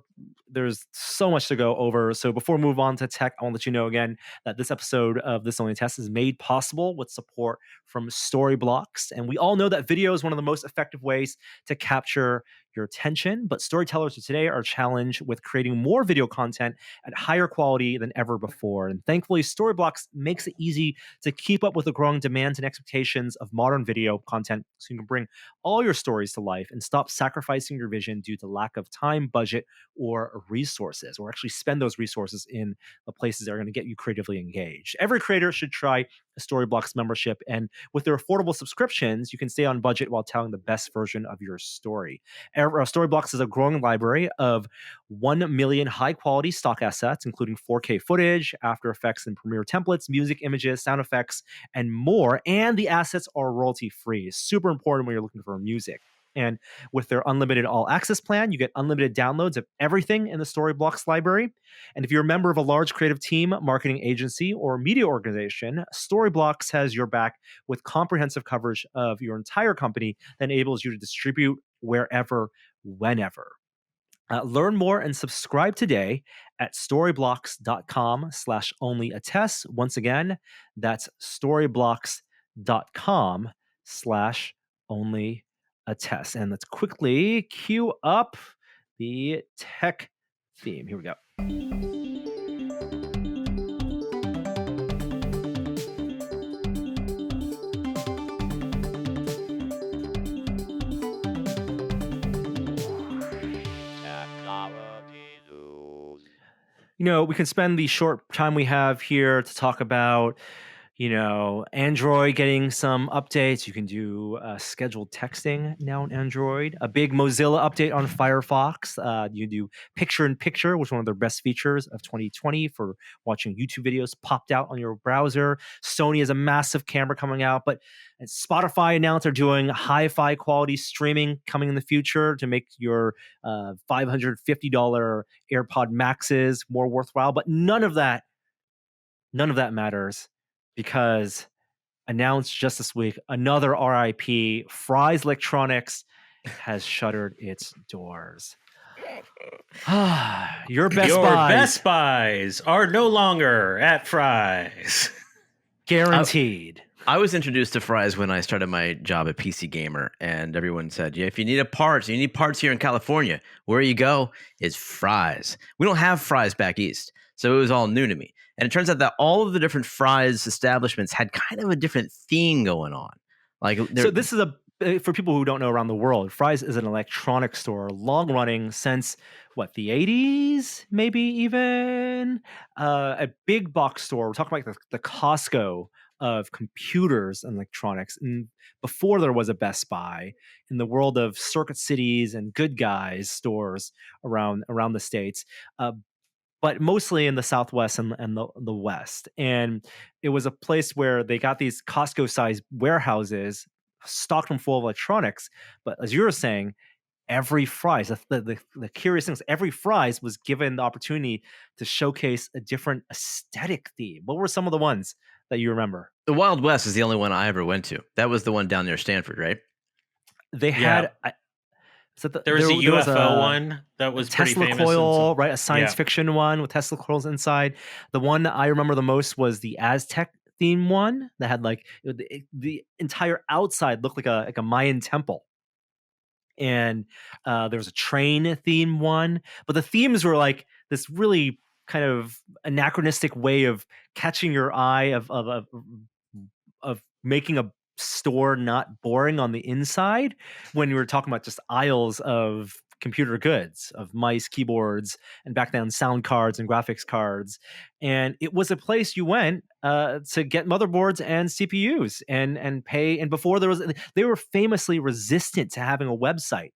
There's so much to go over. So before we move on to tech, I want to let you know again that this episode of This Only Test is made possible with support from Storyblocks. And we all know that video is one of the most effective ways to capture your attention, but storytellers of today are challenged with creating more video content at higher quality than ever before. And thankfully, Storyblocks makes it easy to keep up with the growing demands and expectations of modern video content, so you can bring all your stories to life and stop sacrificing your vision due to lack of time, budget, or resources, or actually spend those resources in the places that are going to get you creatively engaged. Every creator should try a Storyblocks membership, and with their affordable subscriptions, you can stay on budget while telling the best version of your story. Storyblocks is a growing library of 1 million high-quality stock assets, including 4K footage, After Effects and Premiere templates, music, images, sound effects, and more. And the assets are royalty-free. Super important when you're looking for music. And with their unlimited all access plan, you get unlimited downloads of everything in the Storyblocks library. And if you're a member of a large creative team, marketing agency, or media organization, Storyblocks has your back with comprehensive coverage of your entire company that enables you to distribute wherever, whenever. Learn more and subscribe today at storyblocks.com/onlyattest. Once again, that's storyblocks.com/onlyattest. And let's quickly cue up the tech theme. Here we go. We can spend the short time we have here to talk about, Android getting some updates. You can do scheduled texting now on Android. A big Mozilla update on Firefox. You do picture-in-picture, which is one of their best features of 2020 for watching YouTube videos popped out on your browser. Sony has a massive camera coming out, but Spotify announced they're doing hi-fi quality streaming coming in the future to make your $550 AirPod Maxes more worthwhile. But none of that matters because announced just this week, another RIP, Fry's Electronics has shuttered its doors. Your Best Buys are no longer at Fry's. Guaranteed. I was introduced to Fry's when I started my job at PC Gamer, and everyone said, if you need you need parts here in California, where you go is Fry's. We don't have Fry's back east, so it was all new to me. And it turns out that all of the different Fry's establishments had kind of a different theme going on. So this is for people who don't know around the world, Fry's is an electronics store, long running since the 80s, maybe even a big box store. We're talking about the Costco of computers and electronics. And before there was a Best Buy, in the world of Circuit Cities and Good Guys stores around the states, but mostly in the Southwest and the West. And it was a place where they got these Costco-sized warehouses stocked them full of electronics. But as you were saying, every Fry's, the curious thing is every Fry's was given the opportunity to showcase a different aesthetic theme. What were some of the ones that you remember? The Wild West is the only one I ever went to. That was the one down near Stanford, right? They had... There was a UFO one that was Tesla pretty famous. coil, right? A science fiction one with Tesla coils inside. The one that I remember the most was the Aztec theme one that had the entire outside looked like a Mayan temple. And there was a train theme one, but the themes were like this really kind of anachronistic way of catching your eye of making a store not boring on the inside when you were talking about just aisles of computer goods, of mice, keyboards, and back then sound cards and graphics cards. And it was a place you went to get motherboards and CPUs and pay. And before they were famously resistant to having a website,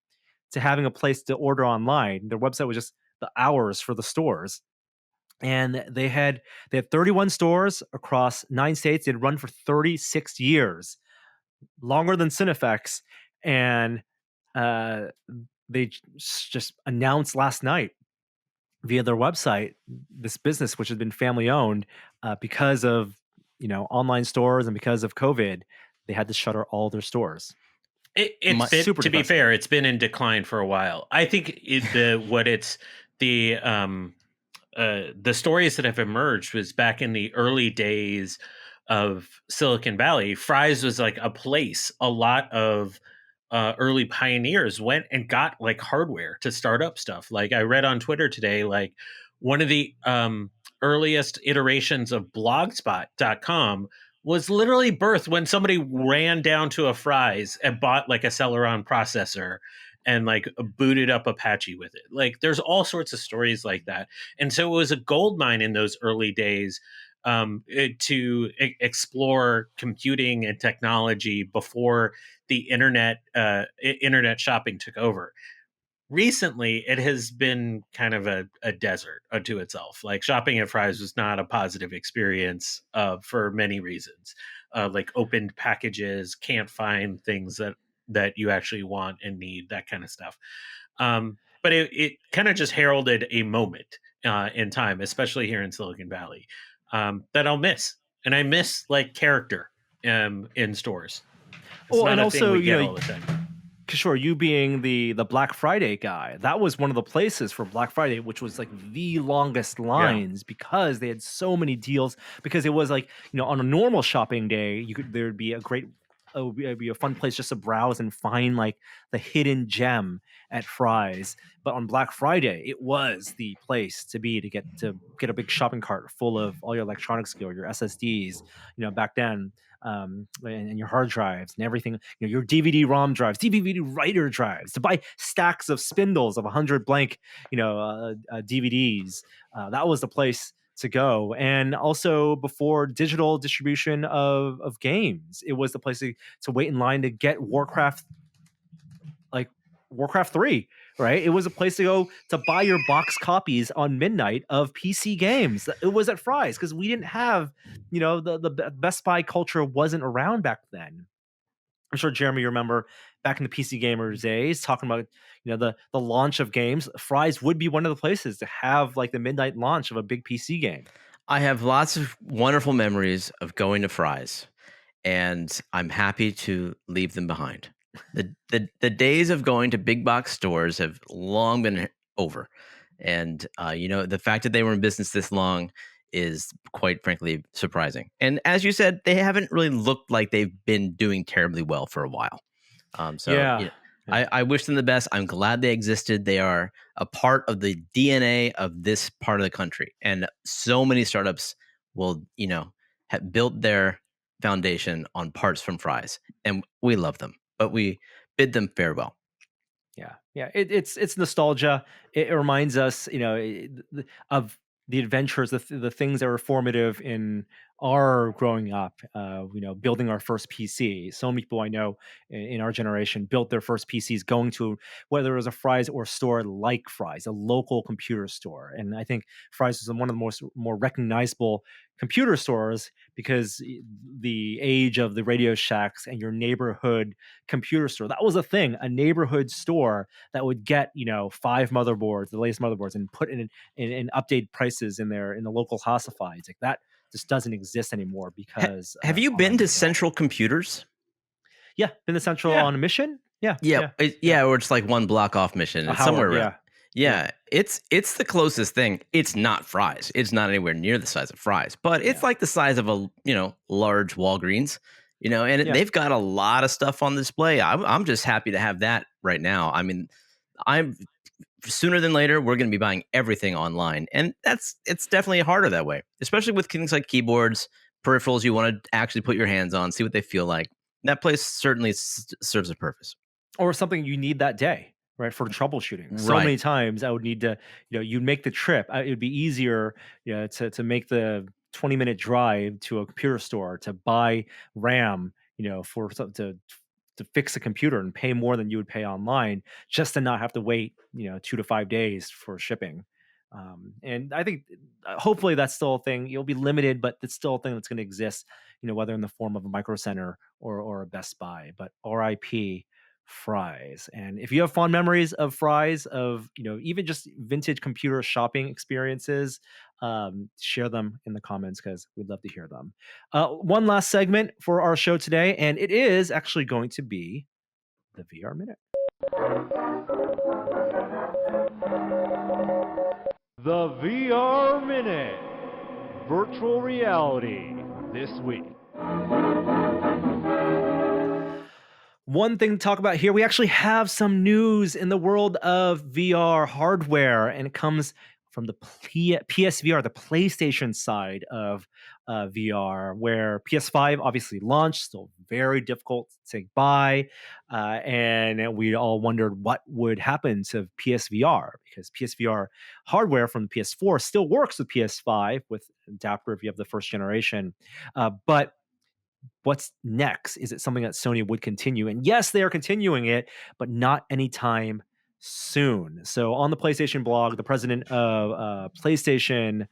to having a place to order online. Their website was just the hours for the stores. And they had 31 stores across 9 states. They'd run for 36 years, longer than Cinefex. And they just announced last night via their website this business, which had been family owned, because of online stores and because of COVID, they had to shutter all their stores. To be fair, it's been in decline for a while. I think the stories that have emerged was back in the early days of Silicon Valley. Fry's was like a place a lot of early pioneers went and got like hardware to start up stuff. Like I read on Twitter today, like one of the earliest iterations of blogspot.com was literally birthed when somebody ran down to a Fry's and bought like a Celeron processor and like booted up Apache with it. Like there's all sorts of stories like that. And so it was a gold mine in those early days to explore computing and technology before the internet shopping took over. Recently, it has been kind of a desert unto itself. Like shopping at Fry's was not a positive experience for many reasons. Like opened packages, can't find things that that you actually want and need, that kind of stuff. But it kind of just heralded a moment in time, especially here in Silicon Valley, that I'll miss. And I miss like character in stores. It's Well, not and a thing also, we get all the time. sure, you being the Black Friday guy, that was one of the places for Black Friday, which was like the longest Yeah. lines because they had so many deals. Because it was like, on a normal shopping day, there'd be a great, it'd be a fun place just to browse and find like the hidden gem at Fry's. But on Black Friday, it was the place to be to get a big shopping cart full of all your electronics gear, your SSDs. Back then, and your hard drives and everything, your DVD-ROM drives, DVD writer drives, to buy stacks of spindles of 100 blank, DVDs. That was the place to go. And also before digital distribution of games, it was the place to wait in line to get Warcraft 3, right? It was a place to go to buy your box copies on midnight of PC games. It was at Fry's because we didn't have, the Best Buy culture wasn't around back then. I'm sure, Jeremy, you remember back in the PC gamers days talking about, the launch of games. Fry's would be one of the places to have like the midnight launch of a big PC game. I have lots of wonderful memories of going to Fry's, and I'm happy to leave them behind. The days of going to big box stores have long been over, and the fact that they were in business this long is quite frankly surprising. And as you said, they haven't really looked like they've been doing terribly well for a while. Yeah. I wish them the best. I'm glad they existed. They are a part of the DNA of this part of the country, and so many startups will have built their foundation on parts from Fry's, and we love them, but we bid them farewell. Yeah. It's nostalgia. It reminds us, of the adventures, the things that were formative in our growing up. Building our first PC. So many people I know in our generation built their first PCs going to whether it was a Fry's or a store like Fry's, a local computer store. And I think Fry's is one of the more recognizable computer stores because the age of the Radio Shacks and your neighborhood computer store. That was a thing, a neighborhood store that would get, 5 motherboards, the latest motherboards, and put in update prices in the local classifieds. Like that just doesn't exist anymore because Have you been to Central Computers? Yeah, been to Central on a mission. Yeah. Or it's like one block off Mission. It's Howard, somewhere around. Yeah, it's the closest thing. It's not Fry's. It's not anywhere near the size of Fry's, but it's like the size of a large Walgreens. And they've got a lot of stuff on display. I'm just happy to have that right now. I mean, I'm sooner than later we're going to be buying everything online, and it's definitely harder that way, especially with things like keyboards, peripherals you want to actually put your hands on, see what they feel like. That place certainly serves a purpose, or something you need that day, right, for troubleshooting. So many times I would need to, you'd make the trip. It would be easier, to make the 20-minute drive to a computer store to buy RAM, for to fix a computer and pay more than you would pay online just to not have to wait, 2 to 5 days for shipping. And I think hopefully that's still a thing. You'll be limited, but it's still a thing that's going to exist, whether in the form of a Micro Center or a Best Buy. But RIP Fry's. And if you have fond memories of Fry's, of even just vintage computer shopping experiences, share them in the comments because we'd love to hear them. One last segment for our show today, and it is actually going to be the VR Minute. The VR Minute. Virtual reality this week. One thing to talk about here, we actually have some news in the world of VR hardware, and it comes from the PSVR, the PlayStation side of VR, where PS5 obviously launched, still very difficult to buy, and we all wondered what would happen to PSVR, because PSVR hardware from the PS4 still works with PS5 with adapter if you have the first generation, but what's next? Is it something that Sony would continue? And yes, they are continuing it, but not anytime soon. So on the PlayStation blog, the president of PlayStation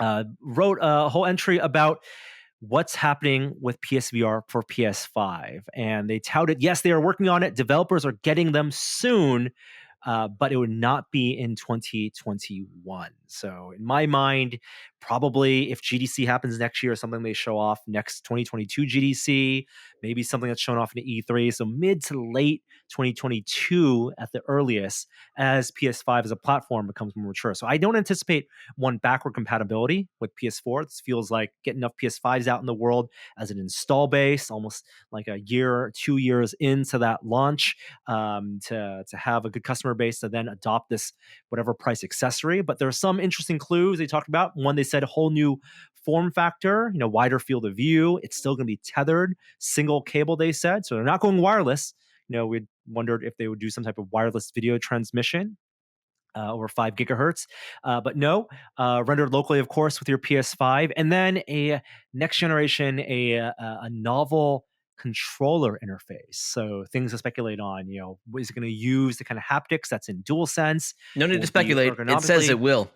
wrote a whole entry about what's happening with PSVR for PS5. And they touted, yes, they are working on it. Developers are getting them soon, but it would not be in 2021. So, in my mind, probably if GDC happens next year, something they show off next 2022 GDC, maybe something that's shown off in E3. So, mid to late 2022 at the earliest, as PS5 as a platform becomes more mature. So, I don't anticipate one backward compatibility with PS4. This feels like getting enough PS5s out in the world as an install base, almost like a year or 2 years into that launch, to have a good customer base to then adopt this whatever price accessory. But there are some interesting clues they talked about. One, they said a whole new form factor, wider field of view. It's still going to be tethered, single cable, they said. So they're not going wireless. We wondered if they would do some type of wireless video transmission over 5 gigahertz. But no, rendered locally, of course, with your PS5. And then a next generation, a novel controller interface. So things to speculate on, is it going to use the kind of haptics that's in DualSense? No need Will to it be speculate. It says it will.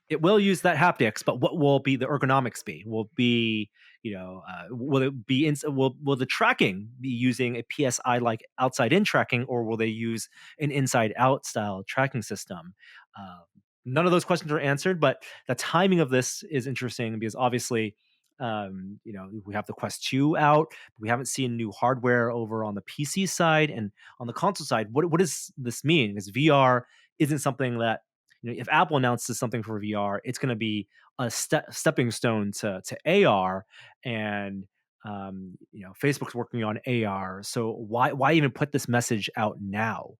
It will use that haptics, but what will be the ergonomics be? Will it be will the tracking be using a PSI like outside in tracking, or will they use an inside out style tracking system? Uh, None of those questions are answered, but the timing of this is interesting because obviously, we have the Quest 2 out, but we haven't seen new hardware over on the PC side and on the console side. What does this mean? Because VR isn't something that, if Apple announces something for VR, it's going to be a stepping stone to AR, and Facebook's working on AR. So why even put this message out now?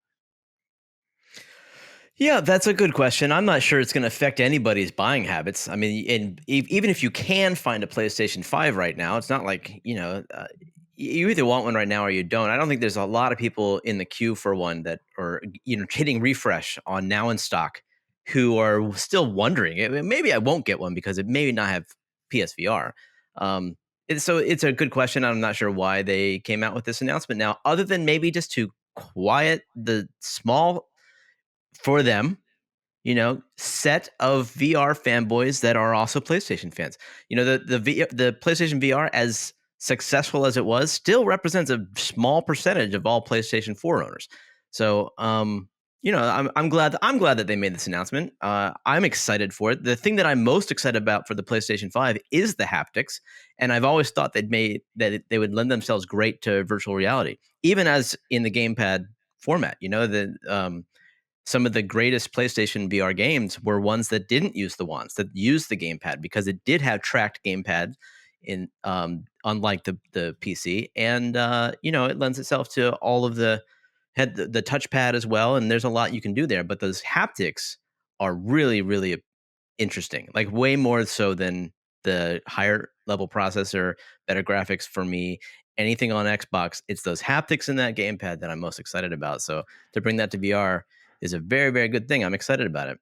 Yeah, that's a good question. I'm not sure it's going to affect anybody's buying habits. I mean, even if you can find a PlayStation 5 right now, it's not like, you either want one right now or you don't. I don't think there's a lot of people in the queue for one that are, hitting refresh on now in stock who are still wondering, maybe I won't get one because it may not have PSVR. So it's a good question. I'm not sure why they came out with this announcement now, other than maybe just to quiet the small, for them, set of VR fanboys that are also PlayStation fans. The PlayStation VR, as successful as it was, still represents a small percentage of all PlayStation 4 owners. So, I'm glad that they made this announcement. I'm excited for it. The thing that I'm most excited about for the PlayStation 5 is the haptics, and I've always thought that they would lend themselves great to virtual reality, even as in the gamepad format. Some of the greatest PlayStation VR games were ones that didn't use the wands, that used the gamepad, because it did have tracked gamepad in unlike the PC, and it lends itself to all of the touchpad as well, and there's a lot you can do there. But those haptics are really, really interesting, like way more so than the higher level processor, better graphics for me. Anything on Xbox, it's those haptics in that gamepad that I'm most excited about. So to bring that to VR is a very, very good thing. I'm excited about it.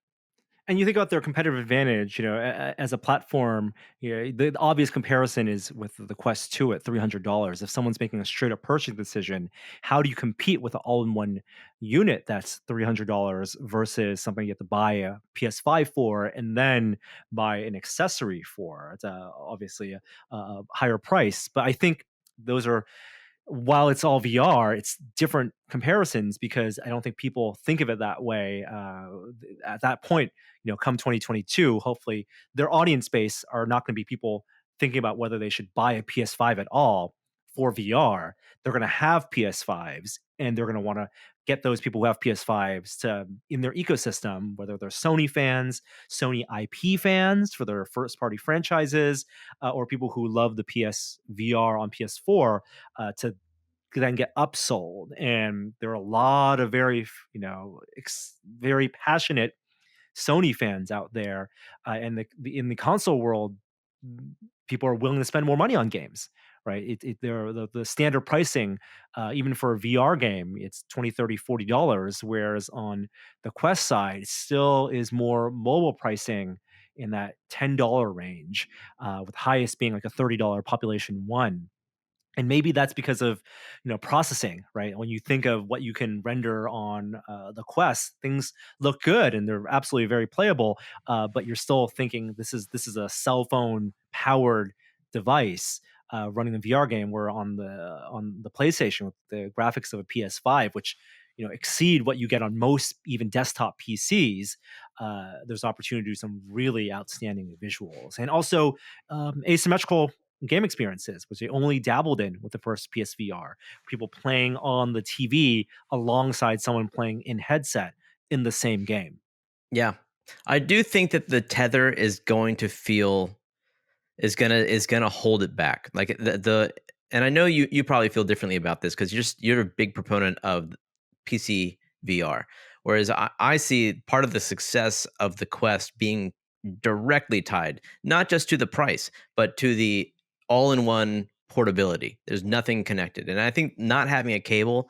And you think about their competitive advantage, as a platform. The obvious comparison is with the Quest 2 at $300. If someone's making a straight up purchase decision, how do you compete with an all-in-one unit that's $300 versus something you have to buy a PS5 for and then buy an accessory for? It's obviously a higher price, but I think those are, while it's all VR, it's different comparisons because I don't think people think of it that way. At that point, come 2022, hopefully their audience base are not going to be people thinking about whether they should buy a PS5 at all for VR. They're going to have PS5s and they're going to want to get those people who have PS5s to in their ecosystem, whether they're Sony fans, Sony IP fans for their first party franchises, or people who love the PSVR on PS4, to then get upsold. And there are a lot of very, very passionate Sony fans out there, and in the console world, people are willing to spend more money on games, right? The standard pricing, even for a VR game, it's $20, $30, $40, whereas on the Quest side, it still is more mobile pricing in that $10 range, with highest being like a $30 population one. And maybe that's because of processing, right? When you think of what you can render on the Quest, things look good and they're absolutely very playable, but you're still thinking this is a cell phone powered device running a VR game, where on the PlayStation with the graphics of a PS5, which exceed what you get on most even desktop PCs, there's opportunity to do some really outstanding visuals, and also asymmetrical game experiences, which they only dabbled in with the first PSVR. People playing on the TV alongside someone playing in headset in the same game. Yeah. I do think that the tether is going to hold it back. Like the and I know you probably feel differently about this because you're a big proponent of PC VR. Whereas I see part of the success of the Quest being directly tied, not just to the price, but to the all-in-one portability. There's nothing connected. And I think not having a cable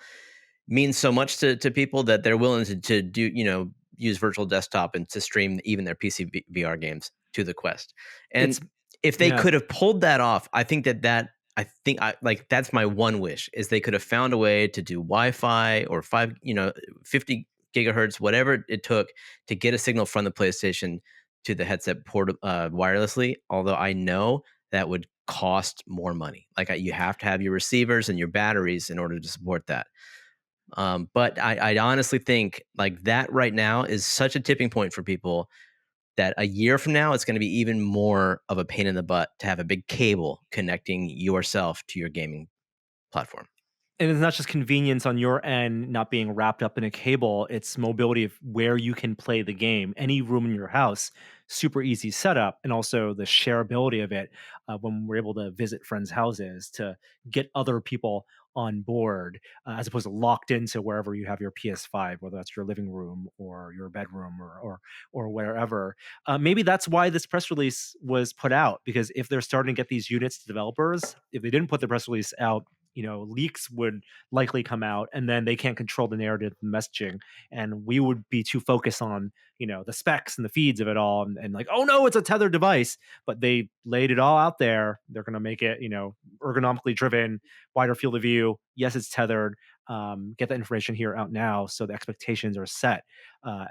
means so much to people that they're willing to do, use virtual desktop and to stream even their PC VR games to the Quest. And It's if they yeah. could have pulled that off, I think that's my one wish, is they could have found a way to do Wi-Fi or 50 gigahertz, whatever it took to get a signal from the PlayStation to the headset wirelessly. Although I know that would cost more money. Like you have to have your receivers and your batteries in order to support that. But I honestly think like that right now is such a tipping point for people that a year from now, it's going to be even more of a pain in the butt to have a big cable connecting yourself to your gaming platform. And it's not just convenience on your end, not being wrapped up in a cable. It's mobility of where you can play the game. Any room in your house, super easy setup, and also the shareability of it when we're able to visit friends' houses to get other people on board, as opposed to locked into wherever you have your PS5, whether that's your living room or your bedroom or wherever. Maybe that's why this press release was put out, because if they're starting to get these units to developers, if they didn't put the press release out, leaks would likely come out, and then they can't control the narrative and messaging, and we would be too focused on the specs and the feeds of it all, and like, oh no, it's a tethered device. But they laid it all out there. They're going to make it ergonomically driven, wider field of view. Yes, it's tethered. Get that information here out now, so the expectations are set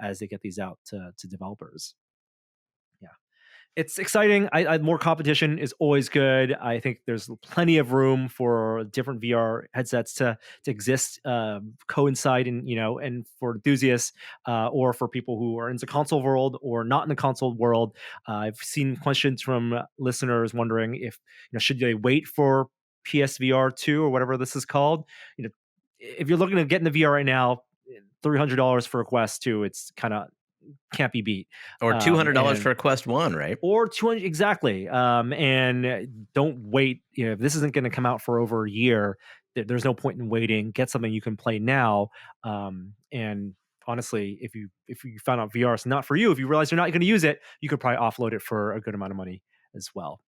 as they get these out to developers. It's exciting. More competition is always good. I think there's plenty of room for different VR headsets to exist, coincide, and for enthusiasts or for people who are in the console world or not in the console world. I've seen questions from listeners wondering if should they wait for PSVR 2 or whatever this is called. If you're looking to get in the VR right now, $300 for a Quest 2, it's kind of can't be beat. Or $200 for a Quest 1, right? Or 200, exactly. And don't wait. If this isn't going to come out for over a year, there's no point in waiting. Get something you can play now. And honestly, if you found out VR is not for you, if you realize you're not going to use it, you could probably offload it for a good amount of money as well.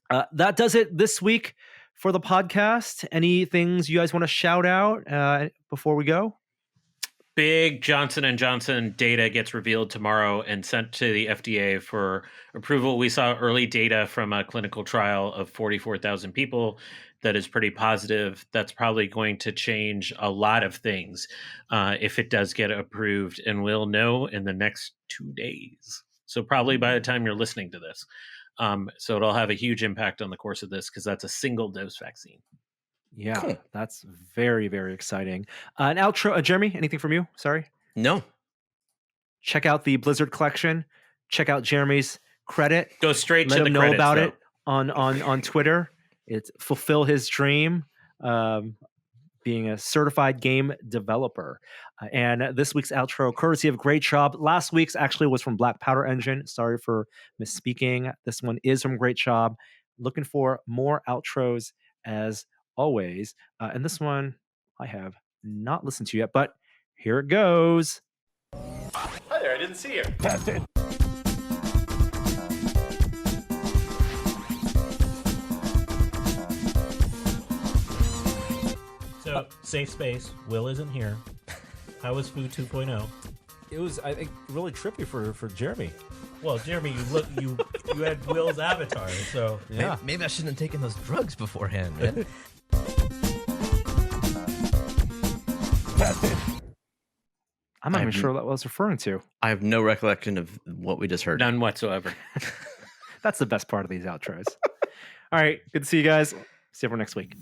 That does it this week for the podcast. Any things you guys want to shout out before we go? Big Johnson & Johnson data gets revealed tomorrow and sent to the FDA for approval. We saw early data from a clinical trial of 44,000 people that is pretty positive. That's probably going to change a lot of things if it does get approved, and we'll know in the next 2 days. So probably by the time you're listening to this. So it'll have a huge impact on the course of this because that's a single dose vaccine. Yeah, cool. That's very, very exciting. An outro, Jeremy, anything from you? Sorry. No. Check out the Blizzard collection. Check out Jeremy's credit. Go straight Let to him the know credits, about though. it on Twitter. It's fulfill his dream, being a certified game developer. And this week's outro, courtesy of Great Job. Last week's actually was from Black Powder Engine. Sorry for misspeaking. This one is from Great Job. Looking for more outros as always. And this one I have not listened to yet, but here it goes. Hi there, I didn't see you. Tested. So, safe space. Will isn't here. How was Food 2.0? It was, I think, really trippy for Jeremy. Well, Jeremy, you had Will's avatar, so Yeah. Maybe I shouldn't have taken those drugs beforehand, man. tested. I'm not even sure what I was referring to. I have no recollection of what we just heard. None whatsoever. That's the best part of these outros. All right. Good to see you guys. See you everyone next week.